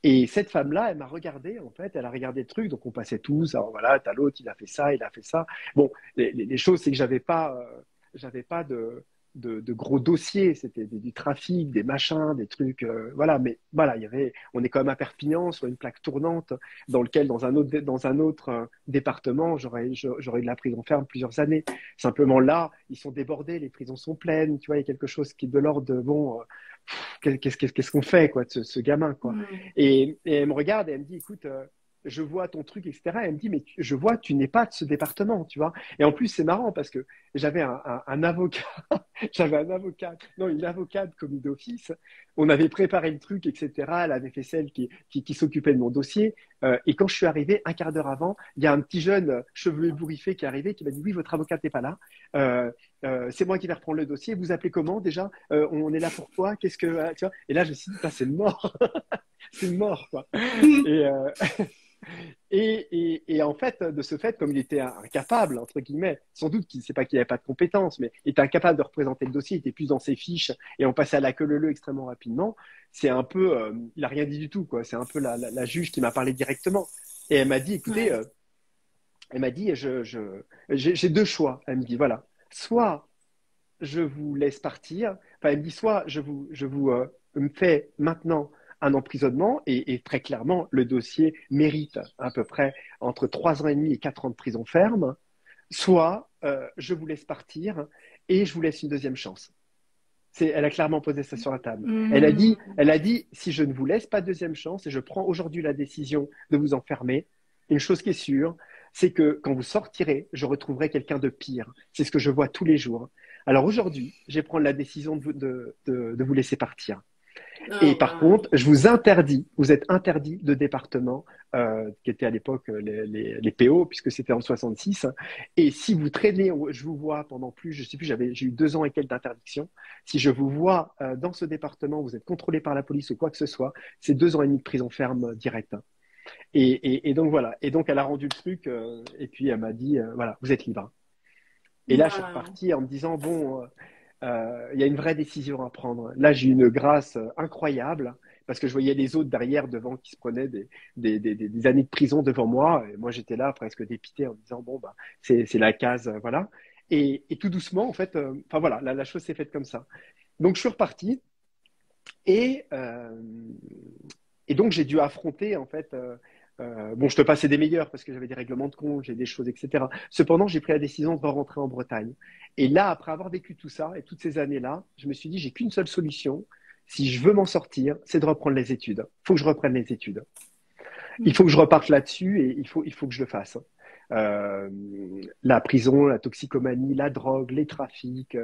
Et cette femme-là, elle m'a regardé, en fait, elle a regardé le truc, donc on passait tous, alors voilà, t'as l'autre, il a fait ça, il a fait ça. Bon, les choses, c'est que j'avais pas de gros dossiers, c'était du trafic, des machins, des trucs, voilà. Mais voilà, on est quand même à Perpignan sur une plaque tournante dans lequel, dans un autre département, j'aurais eu de la prison ferme plusieurs années. Simplement là, ils sont débordés, les prisons sont pleines, tu vois, il y a quelque chose qui est de l'ordre de bon, qu'est-ce qu'on fait quoi, de ce gamin quoi.
Mm.
Et elle me regarde et elle me dit, écoute. Je vois ton truc, etc. Elle me dit, mais je vois, tu n'es pas de ce département, tu vois. Et en plus, c'est marrant parce que j'avais un avocat, j'avais un avocat, non, une avocate commis d'office. On avait préparé le truc, etc. Elle avait fait celle qui s'occupait de mon dossier. Et quand je suis arrivé, un quart d'heure avant, il y a un petit jeune chevelu ébouriffé qui est arrivé, qui m'a dit, oui, votre avocate n'est pas là. C'est moi qui vais reprendre le dossier. Vous appelez comment déjà? On est là pour quoi? Qu'est-ce que, tu vois. Et là, je me suis dit, c'est mort. C'est mort, quoi. Et, et en fait, de ce fait, comme il était incapable, entre guillemets, sans doute qu'il ne sait pas qu'il n'avait pas de compétences, mais il était incapable de représenter le dossier, il était plus dans ses fiches et on passait à la queue leu extrêmement rapidement, c'est un peu, il n'a rien dit du tout, quoi. C'est un peu la juge qui m'a parlé directement. Et elle m'a dit, écoutez,
Ouais.
elle m'a dit, j'ai deux choix. Elle me dit, voilà, soit je vous laisse partir. Enfin, elle me dit soit je vous me fais maintenant un emprisonnement et très clairement, le dossier mérite à peu près entre 3 ans et demi et 4 ans de prison ferme, soit je vous laisse partir et je vous laisse une deuxième chance. Elle a clairement posé ça sur la table.
Mm.
Elle a dit, si je ne vous laisse pas de deuxième chance et je prends aujourd'hui la décision de vous enfermer, une chose qui est sûre, c'est que quand vous sortirez, je retrouverai quelqu'un de pire. C'est ce que je vois tous les jours. Alors aujourd'hui, je vais prendre la décision de vous laisser partir. Et
Oh,
par
wow.
contre, je vous interdis, vous êtes interdit de département, qui était à l'époque les PO, puisque c'était en 66. Et si vous traînez, je vous vois pendant plus, je sais plus, j'ai eu 2 ans et quelques d'interdiction. Si je vous vois dans ce département, vous êtes contrôlé par la police ou quoi que ce soit, c'est 2 ans et demi de prison ferme directe. Et donc voilà. Et donc elle a rendu le truc, et puis elle m'a dit, voilà, vous êtes libre. Et là, je suis
Wow.
reparti en me disant, bon, il y a une vraie décision à prendre. Là, j'ai eu une grâce incroyable parce que je voyais les autres derrière, devant, qui se prenaient des années de prison devant moi. Et moi, j'étais là presque dépité en me disant, bon, bah, c'est la case, voilà. Et tout doucement, en fait, enfin voilà, la chose s'est faite comme ça. Donc, je suis reparti et, euh, et donc, j'ai dû affronter, en fait, bon, je te passais des meilleurs parce que j'avais des règlements de compte, j'ai des choses, etc. Cependant, j'ai pris la décision de rentrer en Bretagne. Et là, après avoir vécu tout ça et toutes ces années-là, je me suis dit, j'ai qu'une seule solution. Si je veux m'en sortir, c'est de reprendre les études. Il faut que je reprenne les études. Il faut que je reparte là-dessus et il faut que je le fasse. Euh, la prison, la toxicomanie, la drogue, les trafics,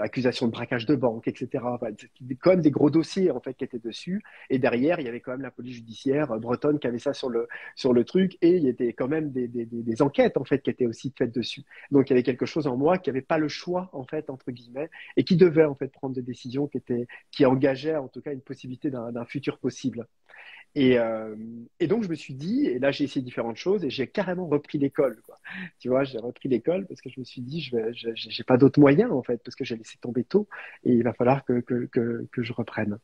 accusations de braquage de banque, etc. Enfin, c'était quand même des gros dossiers en fait qui étaient dessus. Et derrière, il y avait quand même la police judiciaire bretonne qui avait ça sur le truc. Et il y avait quand même des enquêtes en fait qui étaient aussi faites dessus. Donc il y avait quelque chose en moi qui n'avait pas le choix en fait entre guillemets et qui devait en fait prendre des décisions qui engageaient en tout cas une possibilité d'un futur possible. Et, euh, et donc, je me suis dit, et là, j'ai essayé différentes choses et j'ai carrément repris l'école, quoi. Tu vois, j'ai repris l'école parce que je me suis dit, j'ai pas d'autres moyens, en fait, parce que j'ai laissé tomber tôt et il va falloir que je reprenne.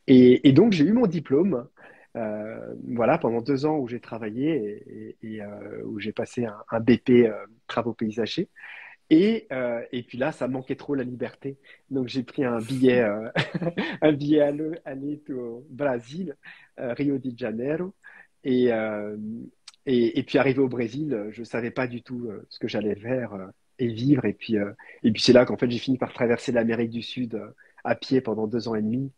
Et donc, j'ai eu mon diplôme, voilà, pendant 2 ans où j'ai travaillé où j'ai passé un BP travaux paysagers. Et puis là, ça manquait trop la liberté. Donc j'ai pris un billet, un billet aller au Brésil, Rio de Janeiro. Et, euh, et puis arrivé au Brésil, je savais pas du tout ce que j'allais faire et vivre. Et puis c'est là qu'en fait j'ai fini par traverser l'Amérique du Sud à pied pendant 2 ans et demi.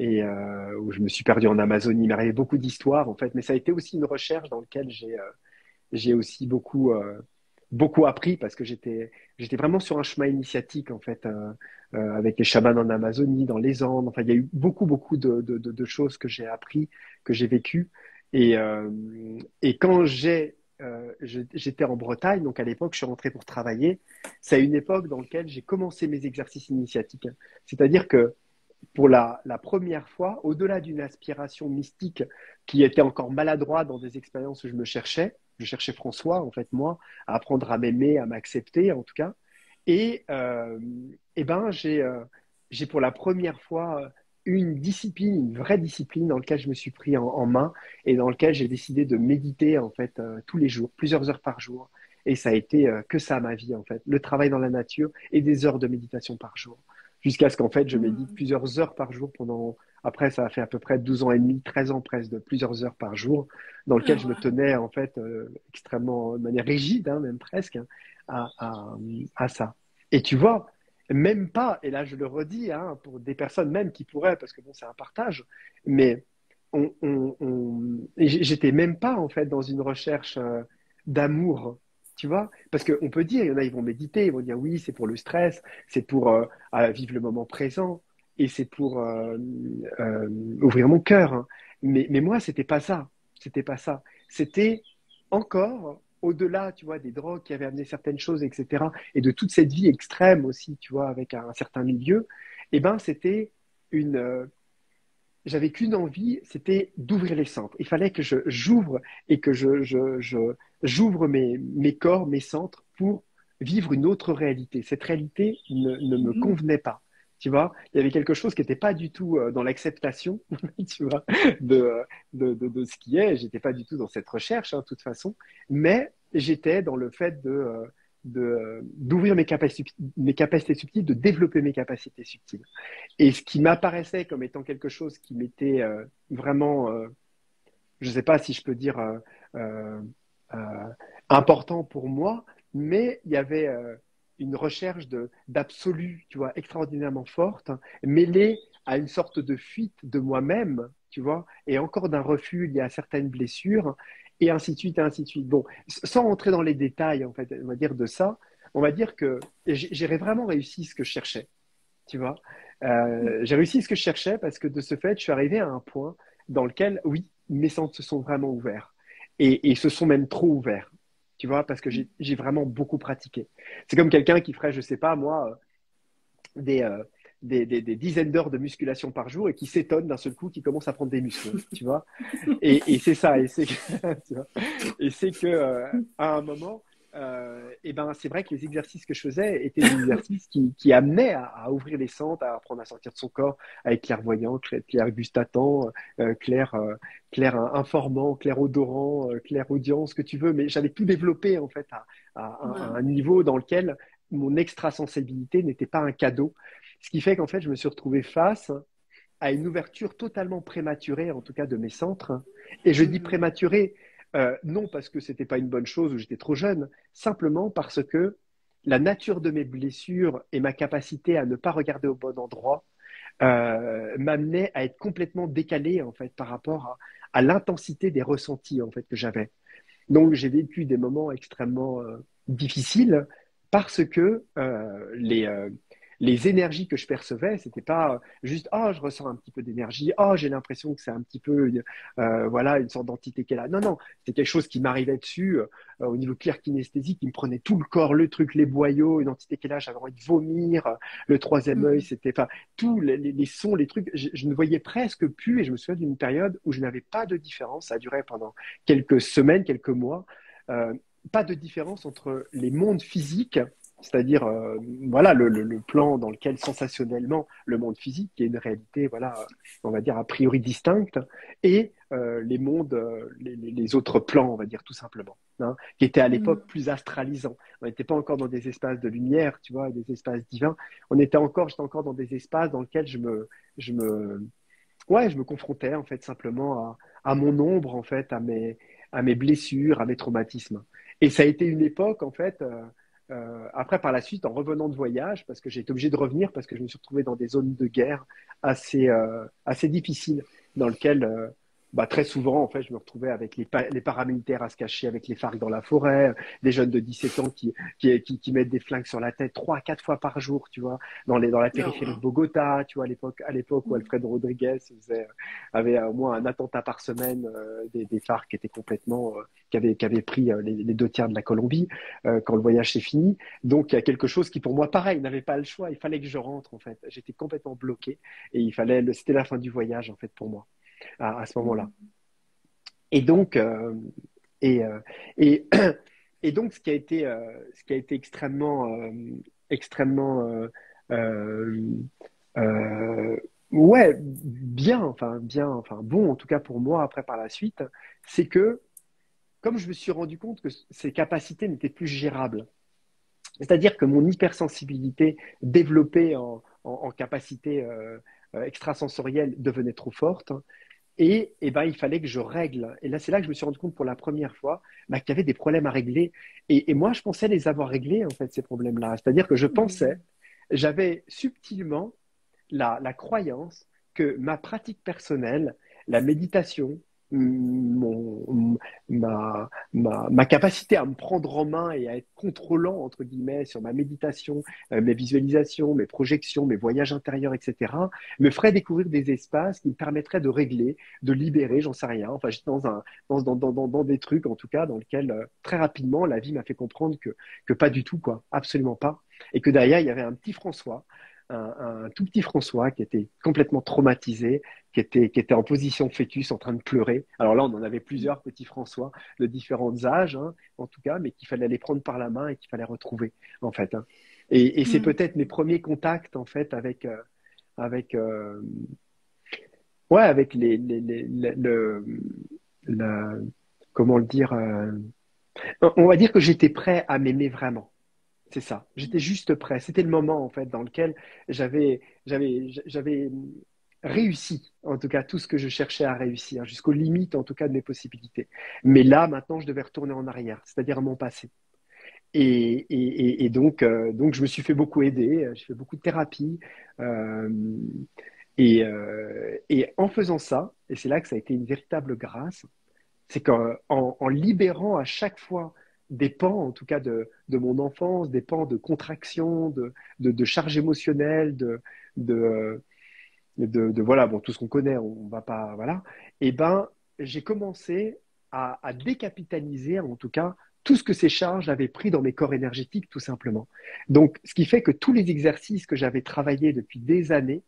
Où je me suis perdu en Amazonie. Il m'est arrivé beaucoup d'histoires en fait, mais ça a été aussi une recherche dans laquelle j'ai aussi beaucoup appris parce que j'étais vraiment sur un chemin initiatique en fait avec les chamans en Amazonie, dans les Andes. Enfin, il y a eu beaucoup de choses que j'ai appris, que j'ai vécues. Et, euh, et quand j'étais en Bretagne, donc à l'époque, je suis rentré pour travailler. C'est à une époque dans laquelle j'ai commencé mes exercices initiatiques. C'est-à-dire que pour la première fois, au-delà d'une aspiration mystique qui était encore maladroite dans des expériences où je cherchais François, en fait, moi, à apprendre à m'aimer, à m'accepter, en tout cas. Et, euh, et ben, j'ai pour la première fois une discipline, une vraie discipline dans laquelle je me suis pris en main et dans laquelle j'ai décidé de méditer, en fait, tous les jours, plusieurs heures par jour. Et ça a été que ça ma vie, en fait. Le travail dans la nature et des heures de méditation par jour. Jusqu'à ce qu'en fait, je médite
Mhm.
plusieurs heures par jour pendant, après, ça a fait à peu près 12 ans et demi, 13 ans presque, de plusieurs heures par jour, dans
Ah
lequel je me
ouais.
tenais, en fait, extrêmement, de manière rigide, hein, même presque, hein, à, à, à ça. Et tu vois, même pas, et là je le redis, hein, pour des personnes même qui pourraient, parce que bon, c'est un partage, mais et j'étais même pas en fait dans une recherche d'amour, tu vois, parce qu'on peut dire, il y en a, ils vont méditer, ils vont dire oui, c'est pour le stress, c'est pour vivre le moment présent, et c'est pour euh, ouvrir mon cœur, hein. Mais moi, c'était pas ça, c'était encore au-delà, tu vois, des drogues qui avaient amené certaines choses, etc., et de toute cette vie extrême aussi, tu vois, avec un certain milieu, eh ben, c'était une, j'avais qu'une envie, c'était d'ouvrir les centres. Il fallait que j'ouvre et que j'ouvre mes corps, mes centres pour vivre une autre réalité. Cette réalité ne me
Mhm.
convenait pas. Tu vois, il y avait quelque chose qui n'était pas du tout dans l'acceptation, tu vois, de, de ce qui est. J'étais pas du tout dans cette recherche, hein, de toute façon, mais j'étais dans le fait d'ouvrir mes capacités subtiles, de développer mes capacités subtiles. Et ce qui m'apparaissait comme étant quelque chose qui m'était vraiment, je ne sais pas si je peux dire euh, euh, important pour moi, mais il y avait une recherche d'absolu, tu vois, extraordinairement forte, hein, mêlée à une sorte de fuite de moi-même, tu vois, et encore d'un refus lié à certaines blessures, et ainsi de suite, et ainsi de suite. Bon, sans rentrer dans les détails, en fait, on va dire de ça, on va dire que j'ai vraiment réussi ce que je cherchais, tu vois. J'ai réussi ce que je cherchais parce que de ce fait, je suis arrivé à un point dans lequel, oui, mes centres se sont vraiment ouverts et se sont même trop ouverts, tu vois, parce que j'ai vraiment beaucoup pratiqué. C'est comme quelqu'un qui ferait, je sais pas, moi, des, euh, des dizaines d'heures de musculation par jour et qui s'étonne d'un seul coup qui commence à prendre des muscles, tu vois. Et c'est ça, et c'est tu vois, et c'est que à un moment, et ben c'est vrai que les exercices que je faisais étaient des exercices qui amenaient à ouvrir les sens, à apprendre à sortir de son corps, à être clairvoyant, clair gustatant, clair, clair informant, clair odorant, clair audience, ce que tu veux. Mais j'avais tout développé en fait à
Ouais.
un niveau dans lequel mon extrasensibilité n'était pas un cadeau. Ce qui fait qu'en fait, je me suis retrouvé face à une ouverture totalement prématurée, en tout cas de mes centres. Et je dis
Mhm.
prématurée, non parce que c'était pas une bonne chose ou j'étais trop jeune, simplement parce que la nature de mes blessures et ma capacité à ne pas regarder au bon endroit m'amenait à être complètement décalé en fait par rapport à l'intensité des ressentis en fait que j'avais. Donc j'ai vécu des moments extrêmement difficiles parce que les énergies que je percevais, c'était pas juste ah je ressens un petit peu d'énergie, ah j'ai l'impression que c'est un petit peu voilà une sorte d'entité qui est là. Non non, c'est quelque chose qui m'arrivait dessus au niveau clair kinesthésique, qui me prenait tout le corps, le truc, les boyaux, une entité qui est là, j'avais envie de vomir. Le troisième œil,
Mhm.
c'était enfin tous les sons, les trucs, je ne voyais presque plus et je me souviens d'une période où je n'avais pas de différence. Ça a duré pendant quelques semaines, quelques mois, euh, pas de différence entre les mondes physiques, c'est-à-dire voilà le plan dans lequel sensationnellement le monde physique, qui est une réalité, voilà, on va dire a priori distincte, et les mondes, les autres plans, on va dire tout simplement, hein, qui étaient à l'époque
Mhm.
plus astralisants. On n'était pas encore dans des espaces de lumière, tu vois, des espaces divins. On était encore, j'étais encore dans des espaces dans lesquels je me, ouais, je me confrontais en fait simplement à mon ombre, en fait, à mes blessures, à mes traumatismes. Et ça a été une époque, en fait, après par la suite, en revenant de voyage, parce que j'ai été obligé de revenir, parce que je me suis retrouvé dans des zones de guerre assez difficiles, dans lesquelles bah, très souvent, en fait, je me retrouvais avec les paramilitaires à se cacher avec les FARC dans la forêt, des jeunes de 17 ans qui mettent des flingues sur la tête 3 à 4 fois par jour, tu vois, dans la
Oh,
périphérie de
wow.
Bogota, tu vois, à l'époque où
Mhm.
Alfredo Rodriguez avait au moins un attentat par semaine des FARC qui étaient complètement, qui avaient pris les 2 tiers de la Colombie quand le voyage s'est fini. Donc, il y a quelque chose qui, pour moi, pareil, n'avait pas le choix. Il fallait que je rentre, en fait. J'étais complètement bloqué et c'était la fin du voyage, en fait, pour moi, à ce moment-là.
Mhm.
Et donc, et, euh, et, et donc, ce qui a été extrêmement, euh, euh, ouais, bien, enfin bon, en tout cas pour moi après par la suite, c'est que comme je me suis rendu compte que ces capacités n'étaient plus gérables, c'est-à-dire que mon hypersensibilité développée en capacité extrasensorielle devenait trop forte. Et ben, il fallait que je règle. Et là, c'est là que je me suis rendu compte pour la première fois bah, qu'il y avait des problèmes à régler. Et moi, je pensais les avoir réglés, en fait, ces problèmes-là. C'est-à-dire que je pensais,
Mhm.
j'avais subtilement la croyance que ma pratique personnelle, la méditation, mon, ma capacité à me prendre en main et à être contrôlant, entre guillemets, sur ma méditation, mes visualisations, mes projections, mes voyages intérieurs, etc., me ferait découvrir des espaces qui me permettraient de régler, de libérer, j'en sais rien. Enfin, j'étais dans des trucs, en tout cas, dans lesquels très rapidement, la vie m'a fait comprendre que pas du tout, quoi, absolument pas. Et que derrière, il y avait un petit François, un tout petit François qui était complètement traumatisé, qui était en position fœtus en train de pleurer. Alors là, on en avait plusieurs petits François de différents âges, hein, en tout cas, mais qu'il fallait les prendre par la main et qu'il fallait retrouver, en fait. Hein. Et c'est
Mhm.
peut-être mes premiers contacts, en fait, avec, euh, ouais, avec le- comment le dire, on va dire que j'étais prêt à m'aimer vraiment. C'est ça. J'étais juste prêt. C'était le moment, en fait, dans lequel j'avais réussi, en tout cas, tout ce que je cherchais à réussir, jusqu'aux limites, en tout cas, de mes possibilités. Mais là, maintenant, je devais retourner en arrière, c'est-à-dire à mon passé. Et donc, je me suis fait beaucoup aider. J'ai fait beaucoup de thérapie. euh, et en faisant ça, et c'est là que ça a été une véritable grâce, c'est en libérant à chaque fois des pans, en tout cas de mon enfance, des pans de contraction, de charge émotionnelle, de, voilà, bon, tout ce qu'on connaît, on va pas, voilà. Et ben, j'ai commencé à décapitaliser, en tout cas, tout ce que ces charges avaient pris dans mes corps énergétiques, tout simplement. Donc, ce qui fait que tous les exercices que j'avais travaillés depuis des années,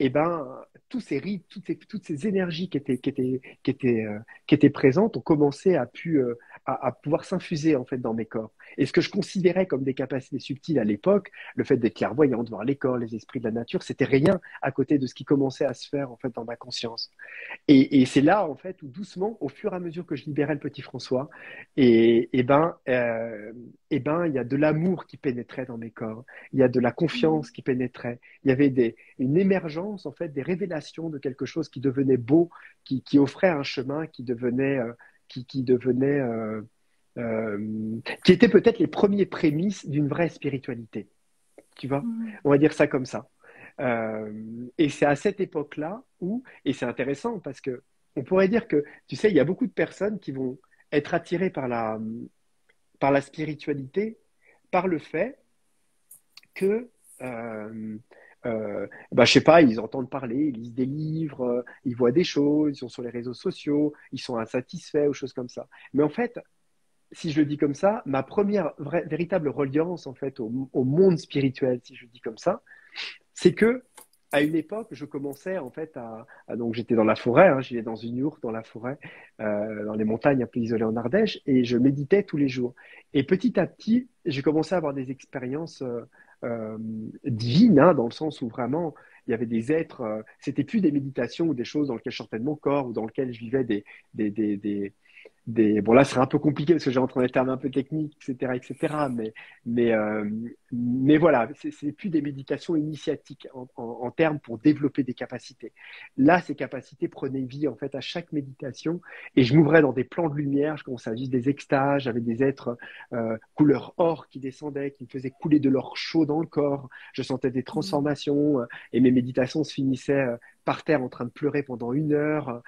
et ben, tous ces rites, toutes ces énergies qui étaient présentes ont commencé à pouvoir s'infuser en fait dans mes corps. Et ce que je considérais comme des capacités subtiles à l'époque, le fait d'être clairvoyant, de voir les corps, les esprits de la nature, c'était rien à côté de ce qui commençait à se faire en fait dans ma conscience. Et c'est là, en fait, où doucement, au fur et à mesure que je libérais le petit François, et ben, il y a de l'amour qui pénétrait dans mes corps. Il y a de la confiance qui pénétrait. Il y avait une émergence, en fait, des révélations de quelque chose qui devenait beau, qui offrait un chemin qui devenait, qui était peut-être les premiers prémices d'une vraie spiritualité. Tu vois?
Mhm.
On va dire ça comme ça. Et c'est à cette époque-là où, et c'est intéressant parce que on pourrait dire que, tu sais, il y a beaucoup de personnes qui vont être attirées par la spiritualité, par le fait que, bah, je sais pas, ils entendent parler, ils lisent des livres, ils voient des choses, ils sont sur les réseaux sociaux, ils sont insatisfaits ou choses comme ça. Mais en fait, si je le dis comme ça, ma première véritable reliance en fait au monde spirituel, si je le dis comme ça, c'est que à une époque, je commençais en fait donc j'étais dans la forêt, hein, j'étais dans une yourte dans la forêt, dans les montagnes un peu isolées en Ardèche, et je méditais tous les jours. Et petit à petit, j'ai commencé à avoir des expériences divines, hein, dans le sens où vraiment il y avait des êtres. C'était plus des méditations ou des choses dans lesquelles je sortais de mon corps ou dans lesquelles je vivais des, des, des, bon là, ce serait un peu compliqué parce que j'ai rentré dans des termes un peu techniques, etc., etc. Mais, euh, mais voilà, c'est plus des méditations initiatiques en termes pour développer des capacités. Là, ces capacités prenaient vie en fait à chaque méditation et je m'ouvrais dans des plans de lumière, je commençais à vivre des extases, j'avais des êtres couleur or qui descendaient, qui me faisaient couler de l'or chaud dans le corps, je sentais des transformations et mes méditations se finissaient par terre en train de pleurer pendant 1 heure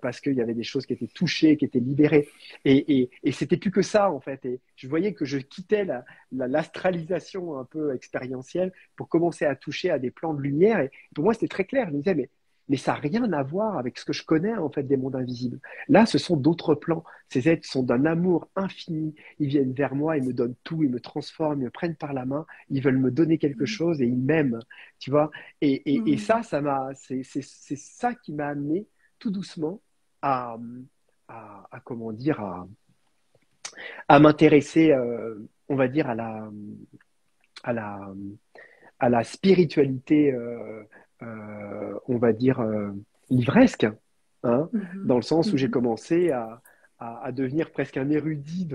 parce qu'il y avait des choses qui étaient touchées, qui étaient libérées. Et c'était plus que ça, en fait. Et je voyais que je quittais l'astralisation un peu expérientielle pour commencer à toucher à des plans de lumière. Et pour moi, c'était très clair. Je me disais, mais ça n'a rien à voir avec ce que je connais, en fait, des mondes invisibles. Là, ce sont d'autres plans. Ces êtres sont d'un amour infini. Ils viennent vers moi, ils me donnent tout, ils me transforment, ils me prennent par la main, ils veulent me donner quelque chose et ils m'aiment, tu vois. Et
Mhm.
c'est ça qui m'a amené tout doucement à, comment dire, à m'intéresser, on va dire, à la, à la spiritualité, on va dire, livresque, hein,
Mhm.
dans le sens où j'ai
Mhm.
commencé à devenir presque un érudit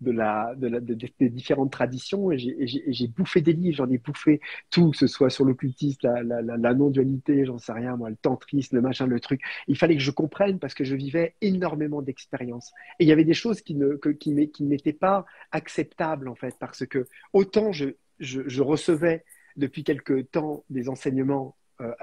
des différentes traditions. Et j'ai bouffé des livres, j'en ai bouffé tout, que ce soit sur l'occultisme, la non-dualité, j'en sais rien, moi, le tantrisme, le machin, le truc. Il fallait que je comprenne parce que je vivais énormément d'expériences. Et il y avait des choses qui n'étaient pas acceptables, en fait, parce que autant je recevais depuis quelque temps des enseignements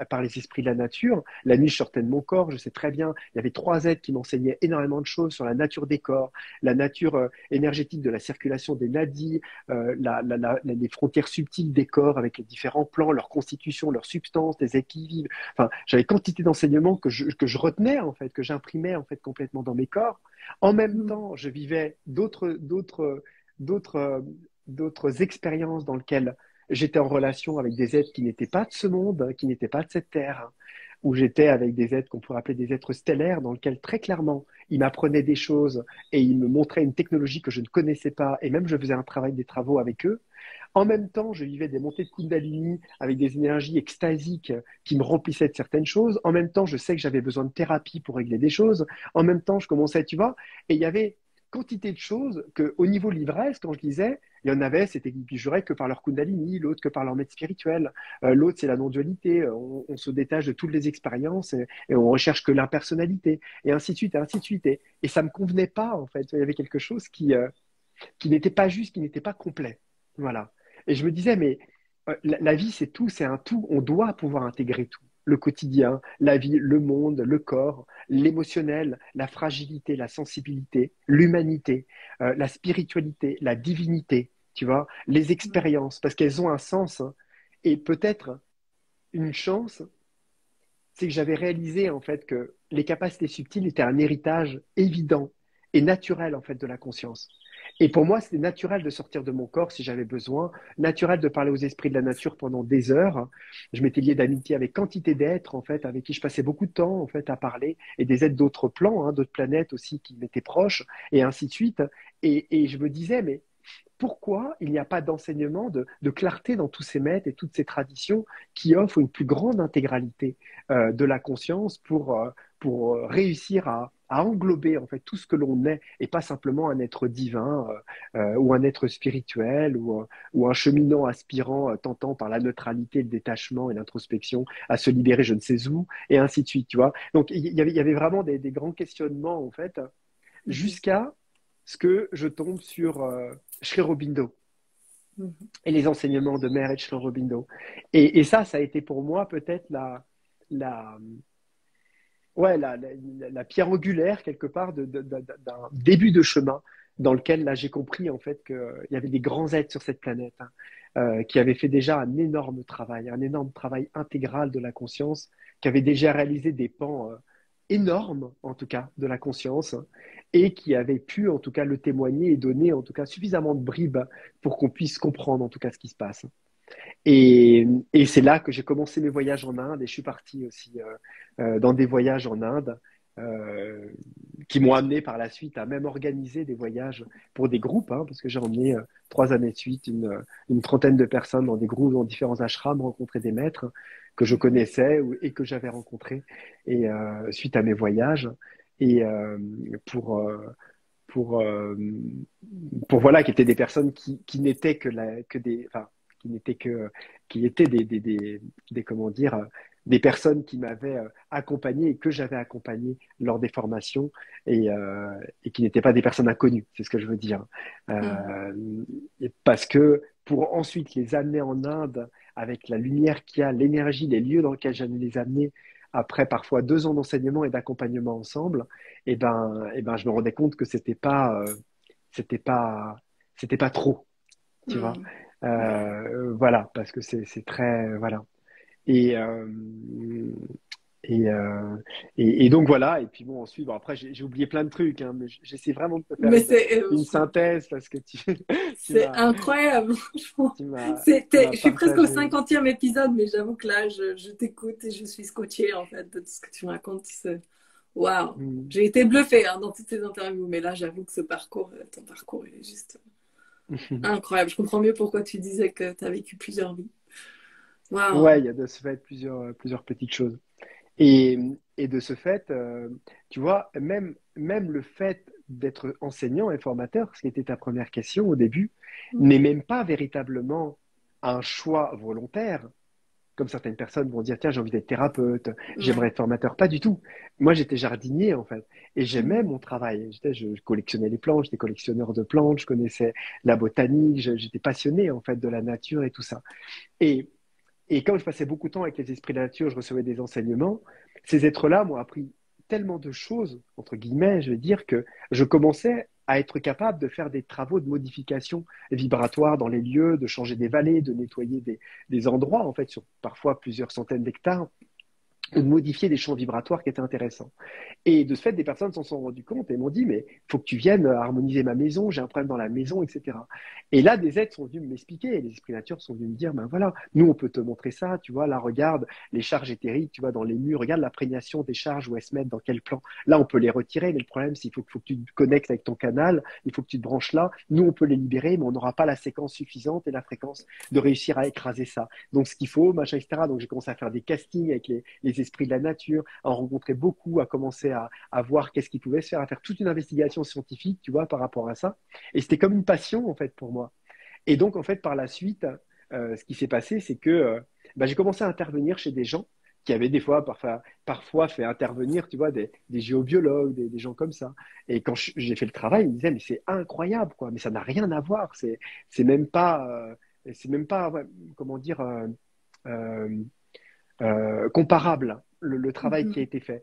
par les esprits de la nature. La nuit, je sortais de mon corps, je sais très bien. Il y avait trois êtres qui m'enseignaient énormément de choses sur la nature des corps, la nature énergétique de la circulation des nadis, les frontières subtiles des corps avec les différents plans, leur constitution, leur substance, les êtres qui y vivent. Enfin, j'avais quantité d'enseignements que je retenais, en fait, que j'imprimais en fait complètement dans mes corps. En même
Mm.
temps, je vivais d'autres, euh, d'autres expériences dans lesquelles j'étais en relation avec des êtres qui n'étaient pas de ce monde, qui n'étaient pas de cette terre, où j'étais avec des êtres qu'on pourrait appeler des êtres stellaires, dans lesquels très clairement, ils m'apprenaient des choses et ils me montraient une technologie que je ne connaissais pas, et même je faisais des travaux avec eux. En même temps, je vivais des montées de Kundalini avec des énergies extasiques qui me remplissaient de certaines choses. En même temps, je sais que j'avais besoin de thérapie pour régler des choses. En même temps, je commençais, tu vois, et il y avait quantité de choses que, au niveau l'ivresse, quand je disais, il y en avait, c'était qui juraient que par leur Kundalini, l'autre que par leur maître spirituel, l'autre c'est la non-dualité, on se détache de toutes les expériences et on recherche que l'impersonnalité, et ainsi de suite, et ainsi de suite. Et ça me convenait pas, en fait. Il y avait quelque chose qui n'était pas juste, qui n'était pas complet. Voilà. Et je me disais, mais la vie, c'est tout, c'est un tout. On doit pouvoir intégrer tout. Le quotidien, la vie, le monde, le corps, l'émotionnel, la fragilité, la sensibilité, l'humanité, la spiritualité, la divinité, tu vois, les
Ouais.
expériences, parce qu'elles ont un sens, hein. Et peut-être une chance, c'est que j'avais réalisé en fait que les capacités subtiles étaient un héritage évident et naturel en fait de la conscience. Et pour moi, c'était naturel de sortir de mon corps si j'avais besoin, naturel de parler aux esprits de la nature pendant des heures. Je m'étais lié d'amitié avec quantité d'êtres en fait, avec qui je passais beaucoup de temps en fait à parler, et des êtres d'autres plans, hein, d'autres planètes aussi qui m'étaient proches, et ainsi de suite. Et je me disais, mais pourquoi il n'y a pas d'enseignement de clarté dans tous ces maîtres et toutes ces traditions qui offrent une plus grande intégralité de la conscience pour réussir à englober en fait tout ce que l'on est et pas simplement un être divin ou un être spirituel ou un cheminant aspirant tentant par la neutralité, le détachement et l'introspection à se libérer je ne sais où et ainsi de suite, tu vois. Donc il y avait vraiment des grands questionnements en fait
Mhm.
jusqu'à ce que je tombe sur Sri Aurobindo
Mhm.
et les enseignements de Mère et Sri Aurobindo. Et ça a été pour moi peut-être la, ouais, la pierre angulaire quelque part d'un début de chemin dans lequel là j'ai compris en fait qu'il y avait des grands êtres sur cette planète, hein, qui avaient fait déjà un énorme travail intégral de la conscience, qui avaient déjà réalisé des pans énormes en tout cas de la conscience et qui avaient pu en tout cas le témoigner et donner en tout cas suffisamment de bribes pour qu'on puisse comprendre en tout cas ce qui se passe. Et c'est là que j'ai commencé mes voyages en Inde et je suis parti aussi dans des voyages en Inde euh, qui m'ont amené par la suite à même organiser des voyages pour des groupes, hein, parce que j'ai emmené 3 années de suite une trentaine de personnes dans des groupes, dans différents ashrams, rencontrer des maîtres que je
Mhm.
connaissais et que j'avais rencontrés et suite à mes voyages et pour euh, pour, euh, pour voilà, qui étaient des personnes qui n'étaient que des, enfin, qui n'étaient que, qui étaient comment dire, des personnes qui m'avaient accompagné et que j'avais accompagné lors des formations et qui n'étaient pas des personnes inconnues, c'est ce que je veux dire.
Mhm.
Euh, Parce que pour ensuite les amener en Inde avec la lumière qu'il y a, l'énergie, les lieux dans lesquels j'allais les amener, après parfois 2 ans d'enseignement et d'accompagnement ensemble, je me rendais compte que c'était pas, c'était pas trop, tu vois.
Mhm. Ouais.
Voilà, parce que c'est très, voilà. Et, et, euh, et donc voilà. Et puis bon, ensuite, bon, après, j'ai oublié plein de trucs, hein, mais j'essaie vraiment de te faire
Mais c'est
une synthèse parce que tu
c'est
m'as,
incroyable, franchement.
tu m'as
Je suis presque au
partagé.
50e épisode, mais j'avoue que là, je t'écoute et je suis scotchée en fait de tout ce que tu me racontes. Waouh!
Mm.
J'ai été bluffée hein, dans toutes ces interviews, mais là, j'avoue que ton parcours, il est juste incroyable. Je comprends mieux pourquoi tu disais que tu as vécu plusieurs vies.
Ouais,
Waouh!
il y a de ce fait plusieurs petites choses. Et, et de ce fait, tu vois, même le fait d'être enseignant et formateur, ce qui était ta première question au début, n'est même pas véritablement un choix volontaire, comme certaines personnes vont dire, tiens, j'ai envie d'être thérapeute, j'aimerais
Ouais.
être formateur. Pas du tout. Moi, j'étais jardinier, en fait. Et j'aimais
Mhm.
mon travail. Je collectionnais les plantes, j'étais collectionneur de plantes, je connaissais la botanique, j'étais passionné, en fait, de la nature et tout ça. Et, et comme je passais beaucoup de temps avec les esprits de la nature, je recevais des enseignements, ces êtres-là m'ont appris tellement de choses, entre guillemets, je vais dire, que je commençais à être capable de faire des travaux de modification vibratoire dans les lieux, de changer des vallées, de nettoyer des endroits, en fait, sur parfois plusieurs centaines d'hectares, ou de modifier des champs vibratoires qui étaient intéressants. Et de ce fait, des personnes s'en sont rendues compte et m'ont dit, mais il faut que tu viennes harmoniser ma maison, j'ai un problème dans la maison, etc. Et là, des aides sont venus m'expliquer, et les esprits nature sont venus me dire, ben voilà, nous, on peut te montrer ça, tu vois, là, regarde les charges éthériques, tu vois, dans les murs, regarde l'imprégnation des charges, où elles se mettent, dans quel plan. Là, on peut les retirer, mais le problème, c'est qu'il faut que tu te connectes avec ton canal, il faut que tu te branches là. Nous, on peut les libérer, mais on n'aura pas la séquence suffisante et la fréquence de réussir à écraser ça. Donc, ce qu'il faut, machin, etc. Donc, j'ai commencé à faire des castings avec les esprits de la nature, à en rencontrer beaucoup, à commencer à voir qu'est-ce qui pouvait se faire, à faire toute une investigation scientifique, tu vois, par rapport à ça. Et c'était comme une passion, en fait, pour moi. Et donc, en fait, par la suite, ce qui s'est passé, c'est que bah, j'ai commencé à intervenir chez des gens qui avaient des fois, parfois fait intervenir, tu vois, des géobiologues, des gens comme ça. Et quand j'ai fait le travail, ils me disaient, mais c'est incroyable, quoi, mais ça n'a rien à voir, c'est même pas, ouais, comment dire, euh, comparable, le travail qui a
Mhm.
été fait.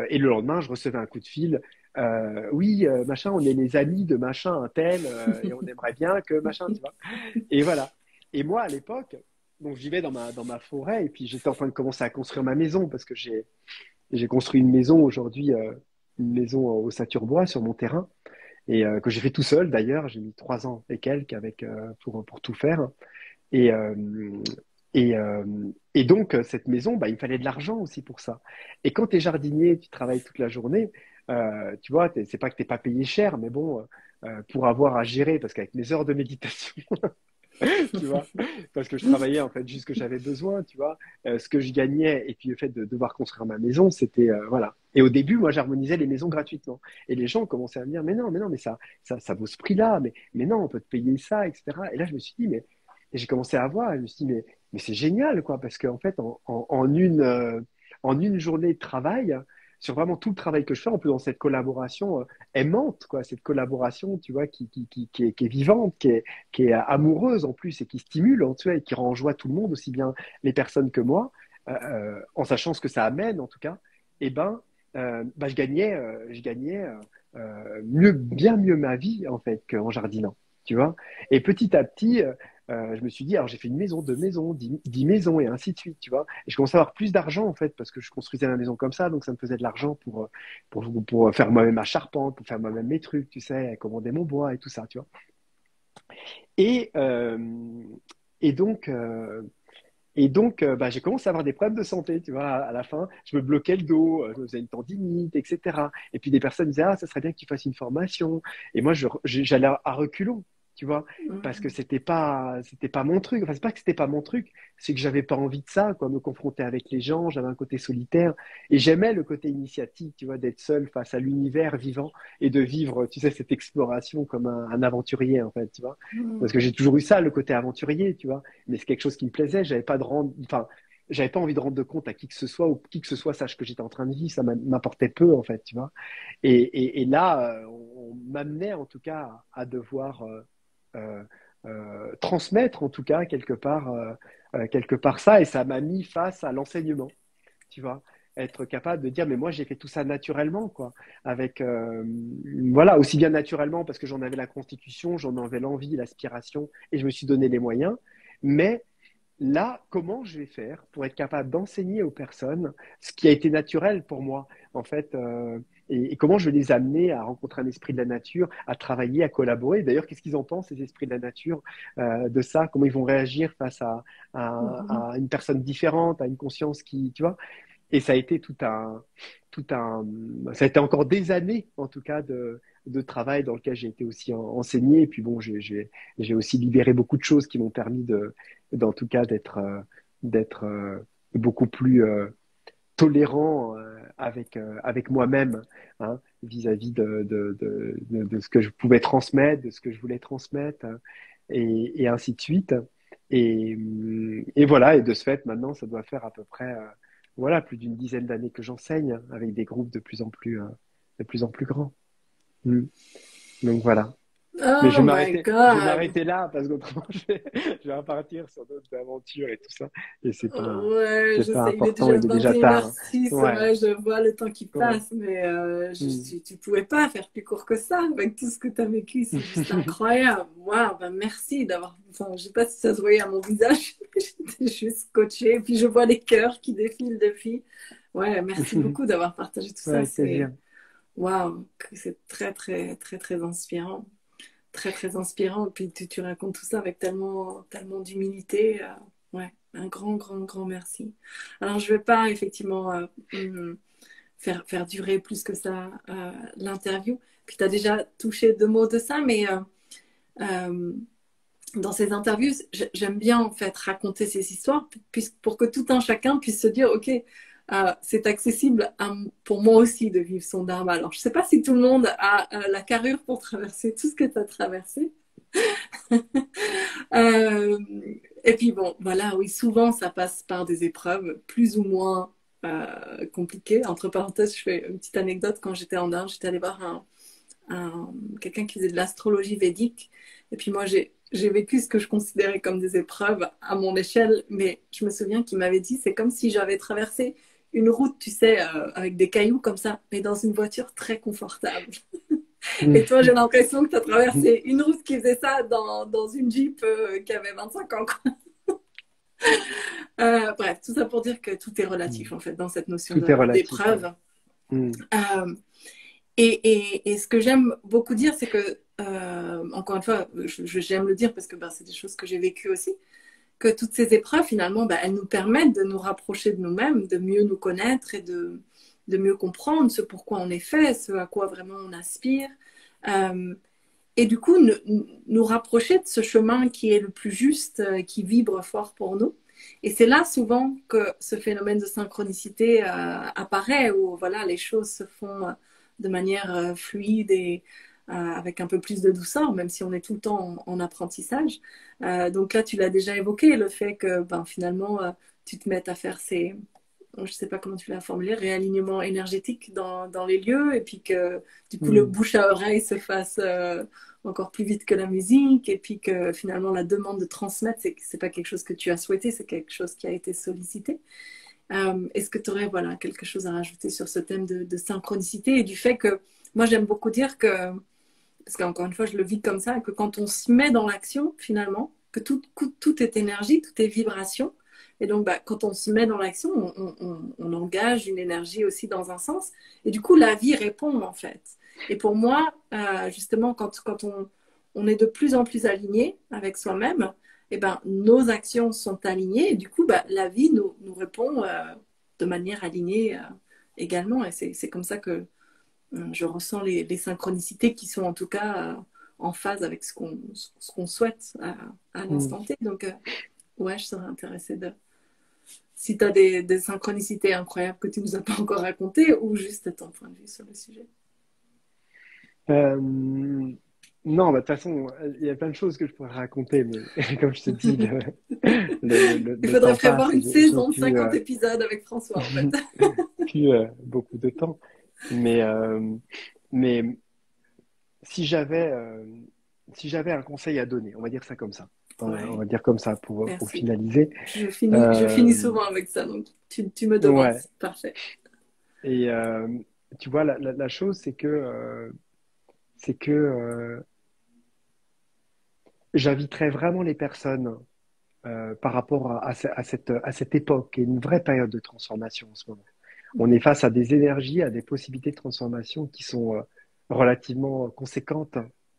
Et le lendemain, je recevais un coup de fil. Oui, machin, on est les amis de machin, un tel, et on aimerait bien que machin, tu vois. Et voilà. Et moi, à l'époque, donc j'y vais dans ma forêt, et puis j'étais en train de commencer à construire ma maison, parce que j'ai construit une maison aujourd'hui, une maison au Saturbois sur mon terrain, et que j'ai fait tout seul d'ailleurs. J'ai mis 3 ans et quelques avec, pour tout faire. Et, euh, et donc, cette maison, bah, il me fallait de l'argent aussi pour ça. Et quand tu es jardinier, tu travailles toute la journée, tu vois, c'est pas que tu n'es pas payé cher, mais bon, pour avoir à gérer, parce qu'avec mes heures de méditation, tu vois, parce que je travaillais en fait juste ce que j'avais besoin, tu vois, ce que je gagnais, et puis le fait de devoir construire ma maison, c'était, voilà. Et au début, moi, j'harmonisais les maisons gratuitement. Et les gens commençaient à me dire, mais non, mais ça vaut ce prix-là, mais non, on peut te payer ça, etc. Et là, je me suis dit, mais, et j'ai commencé à voir, et je me suis dit, mais c'est génial, quoi, parce qu'en fait, en une journée de travail, sur vraiment tout le travail que je fais, en plus dans cette collaboration aimante, quoi, cette collaboration, tu vois, qui est vivante, qui est amoureuse en plus et qui stimule, en tu vois, et qui rend en joie tout le monde, aussi bien les personnes que moi, en sachant ce que ça amène en tout cas, et ben, bah, je gagnais bien mieux ma vie en fait qu'en jardinant, tu vois. Et petit à petit, je me suis dit, alors j'ai fait une maison, 2 maisons, 10 maisons et ainsi de suite, tu vois. Et je commençais à avoir plus d'argent en fait parce que je construisais ma maison comme ça, donc ça me faisait de l'argent pour faire moi-même ma charpente, pour faire moi-même mes trucs, tu sais, commander mon bois et tout ça, tu vois. Et, euh, et donc, euh, bah, j'ai commencé à avoir des problèmes de santé, tu vois. À la fin, je me bloquais le dos, je me faisais une tendinite, etc. Et puis des personnes disaient, ah, ça serait bien que tu fasses une formation. Et moi, j'allais à reculons, tu vois, parce que
Mhm.
c'était pas mon truc. Enfin, c'est pas que c'était pas mon truc, c'est que j'avais pas envie de ça, quoi, me confronter avec les gens. J'avais un côté solitaire et j'aimais le côté initiatique, tu vois, d'être seul face à l'univers vivant et de vivre, tu sais, cette exploration comme un aventurier, en fait, tu vois. Parce que
Mhm.
j'ai toujours eu ça, le côté aventurier, tu vois, mais c'est quelque chose qui me plaisait. J'avais pas envie de rendre de compte à qui que ce soit ou qui que ce soit sache que j'étais en train de vivre. Ça m'apportait peu en fait, tu vois. Et là, on m'amenait en tout cas à devoir euh, transmettre en tout cas quelque part ça, et ça m'a mis face à l'enseignement, tu vois. Être capable de dire, mais moi j'ai fait tout ça naturellement, quoi. Avec, voilà, aussi bien naturellement parce que j'en avais la constitution, j'en avais l'envie, l'aspiration, et je me suis donné les moyens. Mais là, comment je vais faire pour être capable d'enseigner aux personnes ce qui a été naturel pour moi, en fait, et comment je vais les amener à rencontrer un esprit de la nature, à travailler, à collaborer. D'ailleurs, qu'est-ce qu'ils en pensent, ces esprits de la nature, de ça? Comment ils vont réagir face
Mhm.
à une personne différente, à une conscience qui, tu vois? Et ça a été ça a été encore des années, en tout cas, de travail dans lequel j'ai été aussi enseigné. Et puis bon, j'ai aussi libéré beaucoup de choses qui m'ont permis d'en tout cas, d'être beaucoup plus tolérant avec moi-même, hein. vis-à-vis de ce que je pouvais transmettre, de ce que je voulais transmettre, et ainsi de suite. Et voilà, et de ce fait, maintenant, ça doit faire à peu près voilà, plus d'une dizaine d'années que j'enseigne avec des groupes de plus en plus grands. Mm. Donc voilà. Mais
Oh my
je vais
God.
m'arrêter là parce qu'autrement je vais repartir sur d'autres aventures et tout ça. Et
Ouais,
c'est
je
pas
sais, il est
important,
déjà
il est déjà tard.
21h06,
Ouais,
ouais, je vois le temps qui
ouais.
passe, mais
Mm.
tu pouvais pas faire plus court que ça avec tout ce que tu as vécu, c'est juste incroyable. Waouh, ben merci d'avoir, enfin, je sais pas si ça se voyait à mon visage, mais j'étais juste scotchée, et puis je vois les cœurs qui défilent depuis. Ouais, merci beaucoup d'avoir partagé tout
Ouais,
ça,
avec
c'est,
plaisir.
waouh, c'est très, très, très, très inspirant. Très, très inspirant. Et puis tu racontes tout ça avec tellement, tellement d'humilité. Ouais, un grand, grand, grand merci. Alors, je ne vais pas effectivement faire durer plus que ça l'interview. Puis tu as déjà touché deux mots de ça, mais euh, dans ces interviews, j'aime bien en fait raconter ces histoires pour que tout un chacun puisse se dire, OK, c'est accessible pour moi aussi de vivre son dharma. Alors, je ne sais pas si tout le monde a la carrure pour traverser tout ce que tu as traversé. Euh, et puis bon, voilà, oui, souvent ça passe par des épreuves plus ou moins compliquées. Entre parenthèses, je fais une petite anecdote. Quand j'étais en Inde, j'étais allée voir quelqu'un qui faisait de l'astrologie védique. Et puis moi, j'ai vécu ce que je considérais comme des épreuves à mon échelle, mais je me souviens qu'il m'avait dit, c'est comme si j'avais traversé une route, tu sais, avec des cailloux comme ça, mais dans une voiture très confortable. Et toi, j'ai l'impression que tu as traversé une route qui faisait ça dans une Jeep qui avait 25 ans, quoi. Bref, tout ça pour dire que tout est relatif, en fait, dans cette notion
Tout est relatif. Ouais.
d'épreuve.
Mm.
Euh, et ce que j'aime beaucoup dire, c'est que, encore une fois, j'aime le dire parce que ben, c'est des choses que j'ai vécues aussi, que toutes ces épreuves, finalement, ben, elles nous permettent de nous rapprocher de nous-mêmes, de mieux nous connaître et de mieux comprendre ce pourquoi on est fait, ce à quoi vraiment on aspire. Euh, et du coup, nous rapprocher de ce chemin qui est le plus juste, qui vibre fort pour nous. Et c'est là souvent que ce phénomène de synchronicité apparaît, où voilà, les choses se font de manière fluide et avec un peu plus de douceur, même si on est tout le temps en apprentissage. Donc là, tu l'as déjà évoqué, le fait que ben, finalement, tu te mettes à faire je ne sais pas comment tu l'as formulé, réalignement énergétique dans les lieux, et puis que du coup le
Mm.
bouche à oreille se fasse encore plus vite que la musique, et puis que finalement la demande de transmettre, c'est pas quelque chose que tu as souhaité, c'est quelque chose qui a été sollicité. Est-ce que tu aurais voilà, quelque chose à rajouter sur ce thème de synchronicité et du fait que moi j'aime beaucoup dire que, parce qu'encore une fois je le vis comme ça, que quand on se met dans l'action finalement, que tout est énergie, tout est vibration, et donc, bah, quand on se met dans l'action, on engage une énergie aussi dans un sens. Et du coup, la vie répond, en fait. Et pour moi, justement, quand on est de plus en plus aligné avec soi-même, eh ben, nos actions sont alignées. Et du coup, bah, la vie nous répond de manière alignée également. Et c'est comme ça que je ressens les synchronicités qui sont en tout cas en phase avec ce qu'on souhaite à
Mm.
l'instant T. Donc, ouais, je serais intéressée si tu as des synchronicités incroyables que tu ne nous as pas encore racontées ou juste ton point de vue sur le sujet.
Euh, non, bah, de toute façon, il y a plein de choses que je pourrais raconter, mais comme je te dis,
Il
le
faudrait
temps
prévoir
passe et
une
j'ai
saison de 50 épisodes avec François, en fait.
plus beaucoup de temps. Mais, mais si j'avais si j'avais un conseil à donner, on va dire ça comme ça. On
Ouais,
va dire comme ça pour
merci.
finaliser.
Je finis
Euh,
souvent avec ça, donc tu me
ouais.
devances. Parfait.
Et tu vois, la chose, c'est que j'inviterais vraiment les personnes par rapport à cette époque, qui est une vraie période de transformation en ce moment. On est face à des énergies, à des possibilités de transformation qui sont relativement conséquentes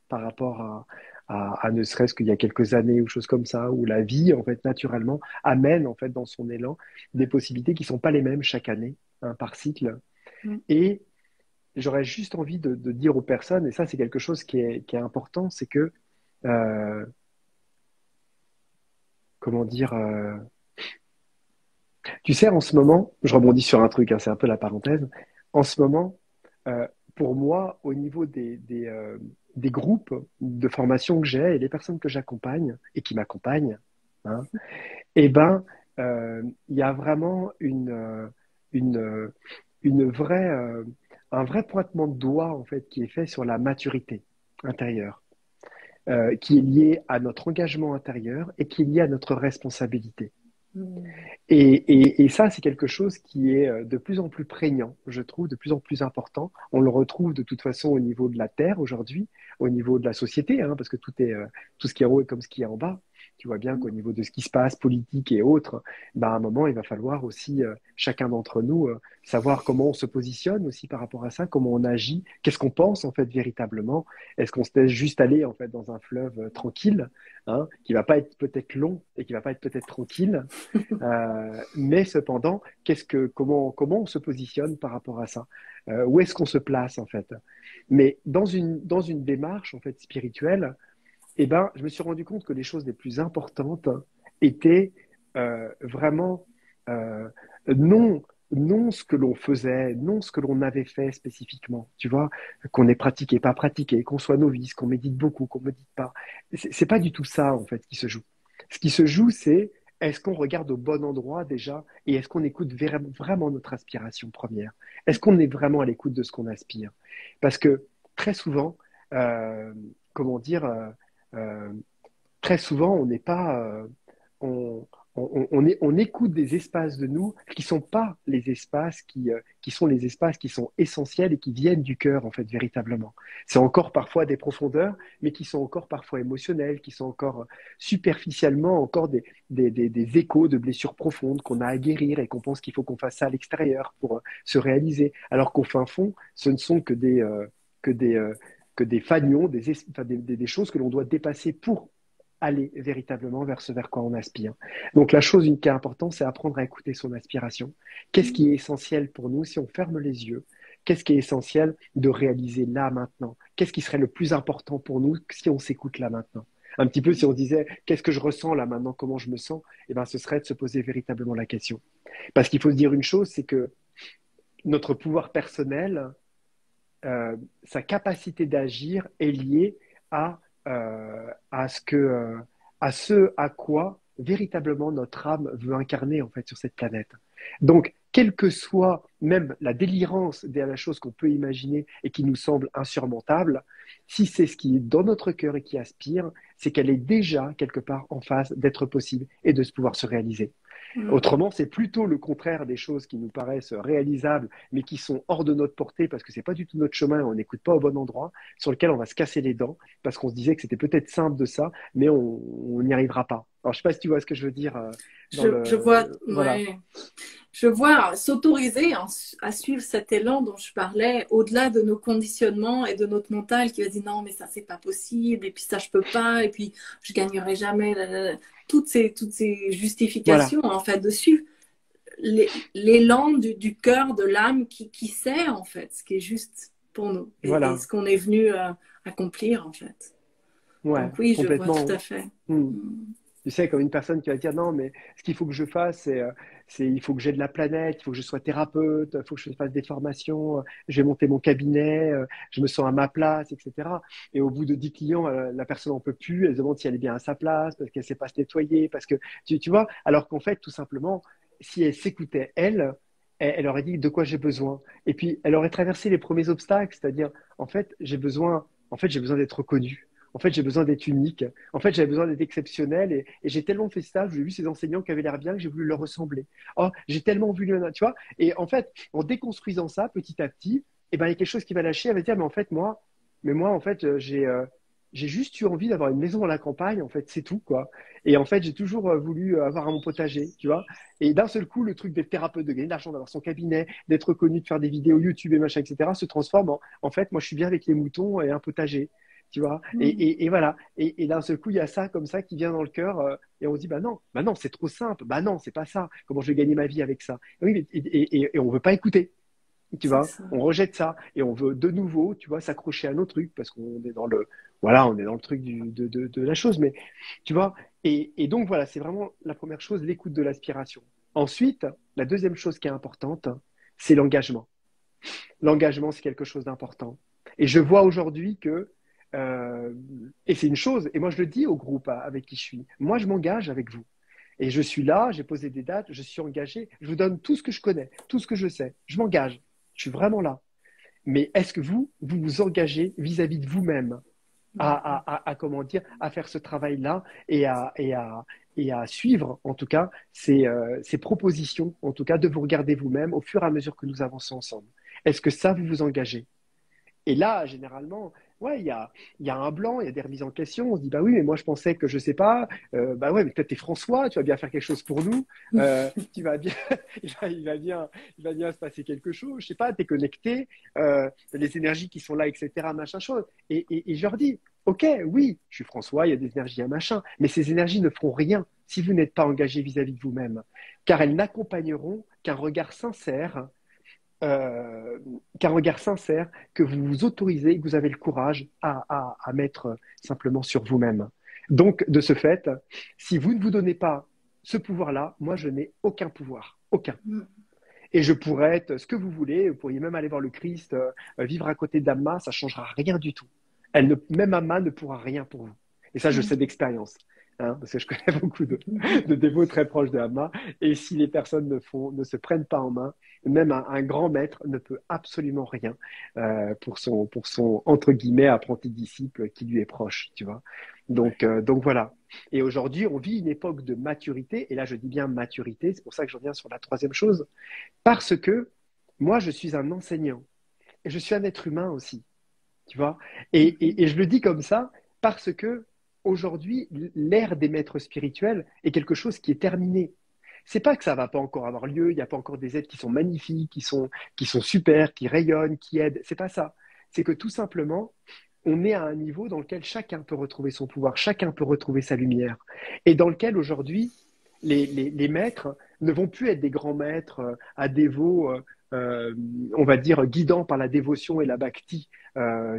par rapport à ne serait-ce qu'il y a quelques années ou choses comme ça, où la vie, en fait, naturellement, amène, en fait, dans son élan, des possibilités qui sont pas les mêmes chaque année, hein, par cycle.
Mm.
Et j'aurais juste envie de dire aux personnes, et ça, c'est quelque chose qui est important, c'est que, euh, comment dire, tu sais, en ce moment, je rebondis sur un truc, hein, c'est un peu la parenthèse. En ce moment, euh, pour moi, au niveau des groupes de formation que j'ai et les personnes que j'accompagne et qui m'accompagnent, hein, eh ben, il y a vraiment une, une vraie, un vrai pointement de doigt en fait qui est fait sur la maturité intérieure, qui est liée à notre engagement intérieur et qui est liée à notre responsabilité.
Mm.
Et ça, c'est quelque chose qui est de plus en plus prégnant, je trouve, de plus en plus important. On le retrouve de toute façon au niveau de la Terre aujourd'hui, au niveau de la société, hein, parce que tout ce qui est en haut est comme ce qui est en bas. Tu vois bien qu'au niveau de ce qui se passe, politique et autres, bah, à un moment, il va falloir aussi, chacun d'entre nous, savoir comment on se positionne aussi par rapport à ça, comment on agit, qu'est-ce qu'on pense en fait véritablement. Est-ce qu'on se laisse juste aller en fait dans un fleuve tranquille, hein, qui va pas être peut-être long et qui va pas être peut-être tranquille, mais cependant, comment on se positionne par rapport à ça? Où est-ce qu'on se place en fait? Mais dans une démarche en fait spirituelle, eh ben, je me suis rendu compte que les choses les plus importantes étaient vraiment euh, non, non ce que l'on faisait, non ce que l'on avait fait spécifiquement. Tu vois, qu'on ait pratiqué, pas pratiqué, qu'on soit novice, qu'on médite beaucoup, qu'on médite pas. C'est pas du tout ça en fait qui se joue. Ce qui se joue, c'est est-ce qu'on regarde au bon endroit déjà et est-ce qu'on écoute vraiment notre aspiration première? Est-ce qu'on est vraiment à l'écoute de ce qu'on aspire? Parce que très souvent, euh, comment dire, euh, très souvent, on n'est pas, on, on écoute des espaces de nous qui sont pas les espaces qui sont les espaces qui sont essentiels et qui viennent du cœur, en fait, véritablement. C'est encore parfois des profondeurs, mais qui sont encore parfois émotionnels, qui sont encore superficiellement encore des échos de blessures profondes qu'on a à guérir et qu'on pense qu'il faut qu'on fasse ça à l'extérieur pour se réaliser. Alors qu'au fin fond, ce ne sont que des, euh, que des fanions, enfin, des choses que l'on doit dépasser pour aller véritablement vers ce vers quoi on aspire. Donc la chose qui est importante, c'est apprendre à écouter son aspiration. Qu'est-ce qui est essentiel pour nous si on ferme les yeux? Qu'est-ce qui est essentiel de réaliser là maintenant? Qu'est-ce qui serait le plus important pour nous si on s'écoute là maintenant? Un petit peu si on disait qu'est-ce que je ressens là maintenant, comment je me sens, eh ben, ce serait de se poser véritablement la question. Parce qu'il faut se dire une chose, c'est que notre pouvoir personnel, sa capacité d'agir est liée à, à à ce à quoi véritablement notre âme veut incarner en fait sur cette planète. Donc, quelle que soit même la délirance derrière la chose qu'on peut imaginer et qui nous semble insurmontable, si c'est ce qui est dans notre cœur et qui aspire, c'est qu'elle est déjà quelque part en phase d'être possible et de se pouvoir se réaliser.
Mm.
Autrement, c'est plutôt le contraire des choses qui nous paraissent réalisables, mais qui sont hors de notre portée parce que c'est pas du tout notre chemin, on n'écoute pas au bon endroit, sur lequel on va se casser les dents parce qu'on se disait que c'était peut-être simple de ça, mais on n'y arrivera pas. Alors, je sais pas si tu vois ce que je veux dire dans
Je vois,
voilà,
ouais. Je vois s'autoriser à suivre cet élan dont je parlais, au-delà de nos conditionnements et de notre mental qui va dire non, mais ça, c'est pas possible, et puis ça, je peux pas, et puis je gagnerai jamais. Toutes ces
voilà,
justifications, en fait, de suivre l'élan du cœur, de l'âme qui sait, en fait, ce qui est juste pour nous et
voilà,
ce qu'on est venu accomplir, en fait.
ouais,
Donc oui, je vois tout à
complètement.
fait.
Hmm.
Mm.
Tu sais, comme une personne qui va dire non, mais ce qu'il faut que je fasse, il faut que j'aide la planète, il faut que je sois thérapeute, il faut que je fasse des formations, je vais monter mon cabinet, je me sens à ma place, etc. Et au bout de 10 clients, la personne n'en peut plus, elle se demande si elle est bien à sa place, parce qu'elle ne sait pas se nettoyer, parce que, tu vois, alors qu'en fait, tout simplement, si elle s'écoutait, elle aurait dit de quoi j'ai besoin. Et puis, elle aurait traversé les premiers obstacles, c'est-à-dire, en fait, j'ai besoin d'être reconnu. En fait, j'ai besoin d'être unique. En fait, j'avais besoin d'être exceptionnel et j'ai tellement fait ça, j'ai vu ces enseignants qui avaient l'air bien que j'ai voulu leur ressembler. Oh, j'ai tellement voulu, tu vois. Et en fait, en déconstruisant ça petit à petit, eh ben, il y a quelque chose qui va lâcher. Elle va dire, mais en fait, moi, en fait, j'ai juste eu envie d'avoir une maison à la campagne. En fait, c'est tout, quoi. Et en fait, j'ai toujours voulu avoir mon potager, tu vois. Et d'un seul coup, le truc d'être thérapeute, de gagner de l'argent, d'avoir son cabinet, d'être reconnu, de faire des vidéos YouTube et machin, etc., se transforme en fait, moi, je suis bien avec les moutons et un potager tu vois.
Mm.
Et voilà. Et d'un seul coup, il y a ça comme ça qui vient dans le cœur et on se dit, bah non, c'est trop simple. Bah non, c'est pas ça. Comment je vais gagner ma vie avec ça? Oui, et on veut pas écouter, tu
C'est
vois.
ça.
On rejette ça et on veut de nouveau, tu vois, s'accrocher à nos trucs parce qu'on est dans voilà, on est dans le truc de la chose. Mais tu vois, et donc voilà, c'est vraiment la première chose, l'écoute de l'aspiration. Ensuite, la deuxième chose qui est importante, c'est l'engagement. L'engagement, c'est quelque chose d'important. Et je vois aujourd'hui que, et c'est une chose, et moi je le dis au groupe avec qui je suis, moi je m'engage avec vous. Et je suis là, j'ai posé des dates, je suis engagé, je vous donne tout ce que je connais, tout ce que je sais. Je m'engage, je suis vraiment là. Mais est-ce que vous vous engagez vis-à-vis de vous-même comment dire, à faire ce travail-là et à suivre, en tout cas, ces propositions, en tout cas, de vous regarder vous-même au fur et à mesure que nous avançons ensemble. Est-ce que ça, vous vous engagez? Et là, généralement, ouais, il y a un blanc, il y a des remises en question. On se dit, bah oui, mais moi je pensais que je sais pas. Bah ouais, mais peut-être t'es François, tu vas bien faire quelque chose pour nous. Tu vas bien, il va bien se passer quelque chose. Je sais pas, t'es connecté, les énergies qui sont là, etc. Machin chose. Et je leur dis, ok, oui, je suis François, il y a des énergies à machin, mais ces énergies ne feront rien si vous n'êtes pas engagé vis-à-vis de vous-même, car elles n'accompagneront euh, qu'un regard sincère que vous vous autorisez, que vous avez le courage à mettre simplement sur vous-même. Donc, de ce fait, si vous ne vous donnez pas ce pouvoir-là, moi, je n'ai aucun pouvoir, aucun. Et je pourrais être ce que vous voulez, vous pourriez même aller voir le Christ, vivre à côté d'Amma, ça ne changera rien du tout. Même Amma ne pourra rien pour vous. Et ça, je sais d'expérience. Hein, parce que je connais beaucoup de dévots très proches de Amma. Et si les personnes ne se prennent pas en main, même un grand maître ne peut absolument rien pour son, entre guillemets, apprenti disciple qui lui est proche, tu vois. Donc voilà. Et aujourd'hui, on vit une époque de maturité. Et là, je dis bien maturité. C'est pour ça que je reviens sur la troisième chose. Parce que moi, je suis un enseignant. Et je suis un être humain aussi, tu vois. Et je le dis comme ça parce que aujourd'hui, l'ère des maîtres spirituels est quelque chose qui est terminé. C'est pas que ça va pas encore avoir lieu, il n'y a pas encore des êtres qui sont magnifiques, qui sont super, qui rayonnent, qui aident. C'est pas ça. C'est que tout simplement, on est à un niveau dans lequel chacun peut retrouver son pouvoir, chacun peut retrouver sa lumière. Et dans lequel aujourd'hui, les maîtres ne vont plus être des grands maîtres à dévots, on va dire, guidants par la dévotion et la bhakti,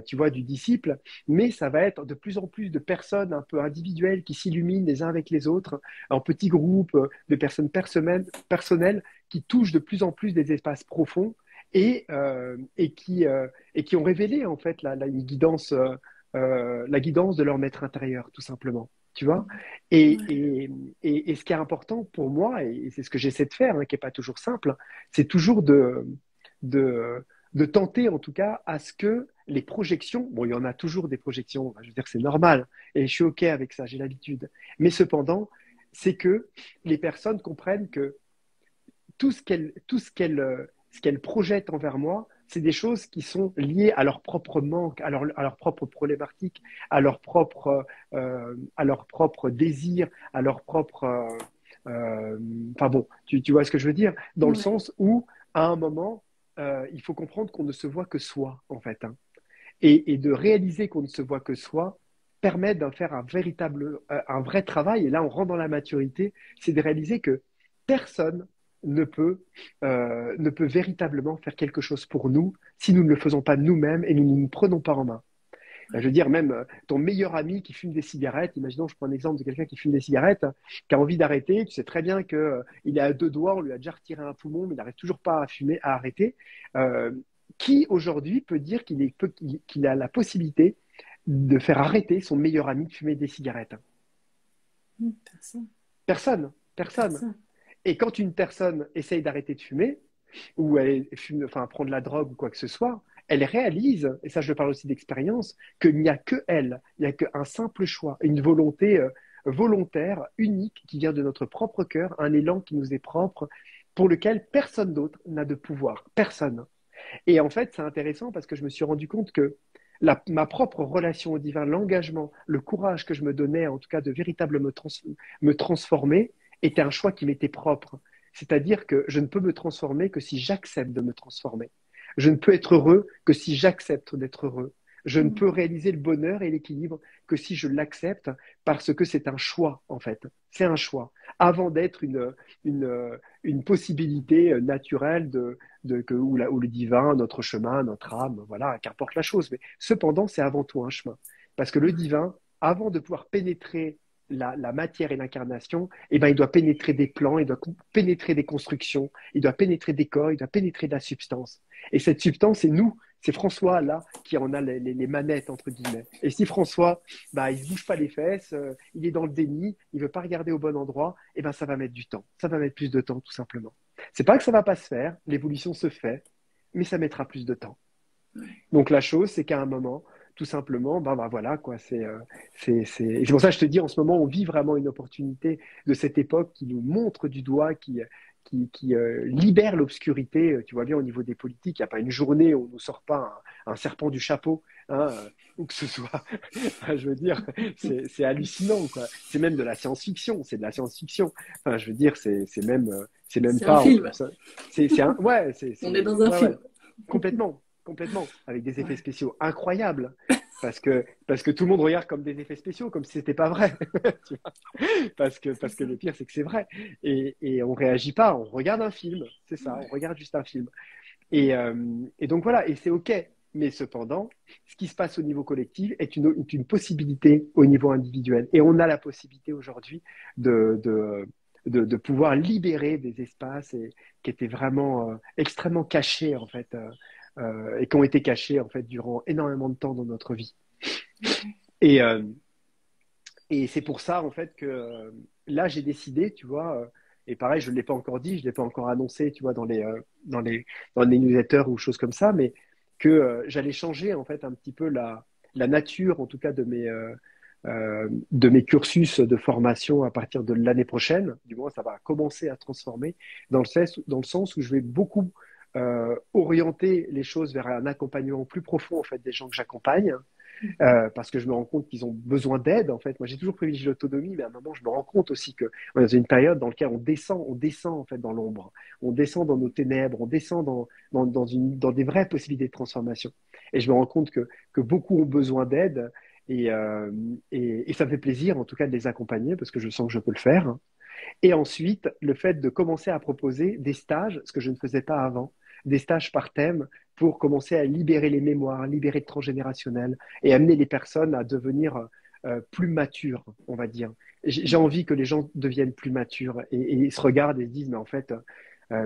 tu vois, du disciple, mais ça va être de plus en plus de personnes un peu individuelles qui s'illuminent les uns avec les autres, en petits groupes de personnes personnelles qui touchent de plus en plus des espaces profonds et qui ont révélé en fait la guidance de leur maître intérieur, tout simplement. Tu vois? Et,
Ouais.
et, et ce qui est important pour moi, et c'est ce que j'essaie de faire, hein, qui n'est pas toujours simple, c'est toujours de tenter en tout cas à ce que les projections, bon, il y en a toujours des projections, je veux dire, c'est normal, et je suis OK avec ça, j'ai l'habitude. Mais cependant, c'est que les personnes comprennent que ce qu'elles projettent envers moi, c'est des choses qui sont liées à leur propre manque, à leur propre problématique, à leur propre désir, à leur propre. Enfin bon, tu vois ce que je veux dire? Dans le
Ouais.
sens où, à un moment, il faut comprendre qu'on ne se voit que soi, en fait. Hein. Et de réaliser qu'on ne se voit que soi permet d'en faire un vrai travail. Et là, on rentre dans la maturité, c'est de réaliser que personne ne peut, ne peut véritablement faire quelque chose pour nous si nous ne le faisons pas nous-mêmes et nous ne nous prenons pas en main. Je veux dire, même ton meilleur ami qui fume des cigarettes, imaginons, je prends un exemple de quelqu'un qui fume des cigarettes, qui a envie d'arrêter, tu sais très bien qu'il est à deux doigts, on lui a déjà retiré un poumon, mais il n'arrive toujours pas à fumer, à arrêter. Euh, qui aujourd'hui peut dire qu'il a la possibilité de faire arrêter son meilleur ami de fumer des cigarettes?
Personne.
Personne, personne.
Personne.
Et quand une personne essaye d'arrêter de fumer, ou elle fume, enfin, prend de la drogue ou quoi que ce soit, elle réalise, et ça je parle aussi d'expérience, qu'il n'y a que elle, il n'y a qu'un simple choix, une volonté volontaire, unique, qui vient de notre propre cœur, un élan qui nous est propre, pour lequel personne d'autre n'a de pouvoir. Personne. Et en fait, c'est intéressant parce que je me suis rendu compte que ma propre relation au divin, l'engagement, le courage que je me donnais, en tout cas de véritablement me transformer, était un choix qui m'était propre. C'est-à-dire que je ne peux me transformer que si j'accepte de me transformer. Je ne peux être heureux que si j'accepte d'être heureux. Je ne peux réaliser le bonheur et l'équilibre que si je l'accepte parce que c'est un choix, en fait. C'est un choix. Avant d'être une possibilité naturelle où le divin, notre chemin, notre âme, voilà, qu'importe la chose. Mais cependant, c'est avant tout un chemin. Parce que le
Ouais.
divin, avant de pouvoir pénétrer la matière et l'incarnation, eh ben, il doit pénétrer des plans, il doit pénétrer des constructions, il doit pénétrer des corps, il doit pénétrer de la substance. Et cette substance, c'est nous, c'est François là qui en a les manettes entre guillemets. Et si François, bah, il se bouge pas les fesses, il est dans le déni, il veut pas regarder au bon endroit, eh ben ça va mettre du temps, ça va mettre plus de temps tout simplement. C'est pas que ça va pas se faire, l'évolution se fait, mais ça mettra plus de temps. Donc la chose, c'est qu'à un moment, tout simplement, ben voilà quoi. Et c'est pour ça que je te dis, en ce moment, on vit vraiment une opportunité de cette époque qui nous montre du doigt, qui libère l'obscurité. Tu vois bien au niveau des politiques, il n'y a pas une journée où on ne sort pas un serpent du chapeau, hein, ou que ce soit, je veux dire, c'est hallucinant quoi. C'est même de la science-fiction, c'est de la science-fiction. Enfin, je veux dire, c'est même
C'est un
pas.
film.
Ouais,
On est dans un
ouais,
film.
complètement, complètement, avec des effets spéciaux incroyables. Parce que tout le monde regarde comme des effets spéciaux, comme si c'était pas vrai. Tu vois,
C'est
parce que
ça.
le pire, c'est que c'est vrai. Et on réagit pas, on regarde un film. C'est ça, on regarde juste un film. Et donc voilà, et c'est OK. Mais cependant, ce qui se passe au niveau collectif est une possibilité au niveau individuel. Et on a la possibilité aujourd'hui de pouvoir libérer des espaces qui étaient vraiment extrêmement cachés, en fait, et qui ont été cachés, en fait, durant énormément de temps dans notre vie. Et, euh, et c'est pour ça, en fait, que là, j'ai décidé, tu vois, et pareil, je ne l'ai pas encore dit, je ne l'ai pas encore annoncé, tu vois, dans les newsletters ou choses comme ça, mais que j'allais changer, en fait, un petit peu la nature, en tout cas, de mes cursus de formation à partir de l'année prochaine. Du moins, ça va commencer à se transformer dans le sens où je vais beaucoup orienter les choses vers un accompagnement plus profond, en fait, des gens que j'accompagne parce que je me rends compte qu'ils ont besoin d'aide. En fait, moi, j'ai toujours privilégié l'autonomie, mais à un moment, je me rends compte aussi que on est dans une période dans laquelle on descend en fait dans l'ombre, on descend dans nos ténèbres, on descend dans des vraies possibilités de transformation. Et je me rends compte que beaucoup ont besoin d'aide. Et ça me fait plaisir, en tout cas, de les accompagner parce que je sens que je peux le faire. Et ensuite, le fait de commencer à proposer des stages, ce que je ne faisais pas avant, des stages par thème pour commencer à libérer les mémoires, libérer le transgénérationnel et amener les personnes à devenir plus matures, on va dire. J'ai envie que les gens deviennent plus matures et ils se regardent et se disent, mais en fait,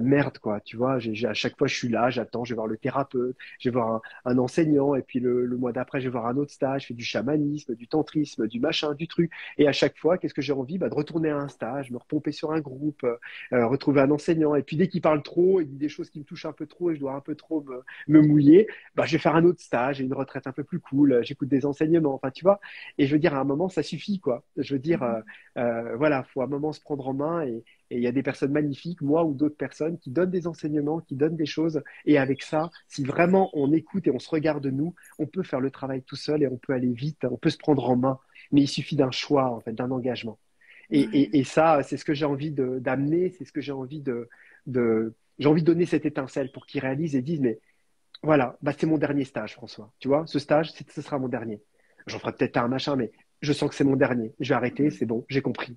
merde, quoi, tu vois, à chaque fois, je suis là, j'attends, je vais voir le thérapeute, je vais voir un enseignant, et puis le mois d'après, je vais voir un autre stage, je fais du chamanisme, du tantrisme, du machin, du truc. Et à chaque fois, qu'est-ce que j'ai envie? Bah, de retourner à un stage, me repomper sur un groupe, retrouver un enseignant. Et puis dès qu'il parle trop, il dit des choses qui me touchent un peu trop et je dois un peu trop me mouiller, bah, je vais faire un autre stage et une retraite un peu plus cool, j'écoute des enseignements, enfin, tu vois. Et je veux dire, à un moment, ça suffit, quoi. Je veux dire, voilà, faut à un moment se prendre en main et il y a des personnes magnifiques, moi ou d'autres personnes, qui donnent des enseignements, qui donnent des choses. Et avec ça, si vraiment on écoute et on se regarde nous, on peut faire le travail tout seul et on peut aller vite, on peut se prendre en main. Mais il suffit d'un choix, en fait, d'un engagement. Et ça, c'est ce que j'ai envie d'amener, c'est ce que j'ai envie j'ai envie de donner cette étincelle pour qu'ils réalisent et disent, mais voilà, bah, c'est mon dernier stage, François. Tu vois, ce stage, ce sera mon dernier. J'en ferai peut-être un machin, mais je sens que c'est mon dernier. Je vais arrêter, c'est bon, j'ai compris.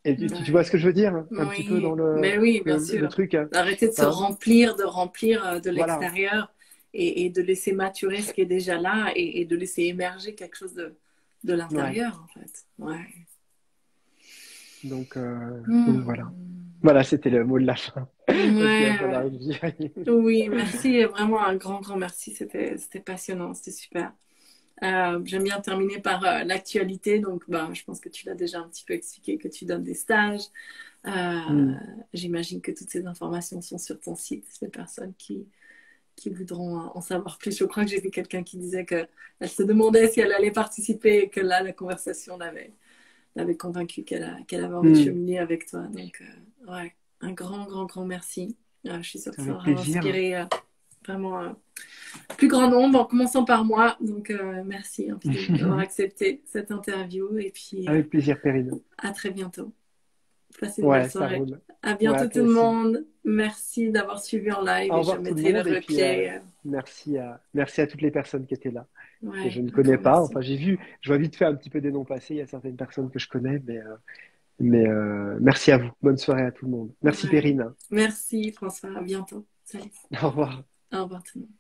Et tu vois
Ouais.
ce que je veux dire, hein, un petit peu dans
Oui, mais oui, bien
le
sûr.
truc, hein?
Arrêter de se
Hein.
remplir, de remplir de
Voilà.
l'extérieur et de laisser maturer ce qui est déjà là et de laisser émerger quelque chose de
Ouais.
l'intérieur, en fait. Ouais.
Donc voilà. Voilà, c'était le mot de la fin. Parce qu'il va
Ouais,
falloir
ouais.
que j'y aille.
Oui, merci, vraiment un grand, grand merci. C'était passionnant, c'était super. J'aime bien terminer par l'actualité. Donc, bah, je pense que tu l'as déjà un petit peu expliqué, que tu donnes des stages. Euh,
Hmm.
J'imagine que toutes ces informations sont sur ton site. Les personnes qui voudront en savoir plus. Je crois que j'ai vu quelqu'un qui disait qu'elle se demandait si elle allait participer et que là, la conversation l'avait convaincue qu'elle avait envie de
Hmm.
cheminer avec toi. Donc, ouais, un grand, grand, grand merci. Je suis sûre que ça
Avec
aura
plaisir.
inspiré vraiment plus grand nombre, en commençant par moi. Donc, merci infiniment d'avoir accepté cette interview. Et puis,
Avec plaisir, Perrine.
à très bientôt. Passez une belle
Ouais, ça
soirée.
roule.
À
Ouais, à
bientôt tout
toi
le
aussi.
monde. Merci d'avoir suivi en live
Au
et je
revoir tout le
mettrai le
monde et puis
replay.
merci à toutes les personnes qui étaient là, que je
Ouais,
ne
un
connais
grand
pas.
merci.
Enfin, je vois vite fait un petit peu des noms passer. Il y a certaines personnes que je connais, mais merci à vous. Bonne soirée à tout le monde. Merci,
Ouais.
Perrine.
Merci François. À bientôt. Salut.
Au revoir.
Au revoir tout le monde.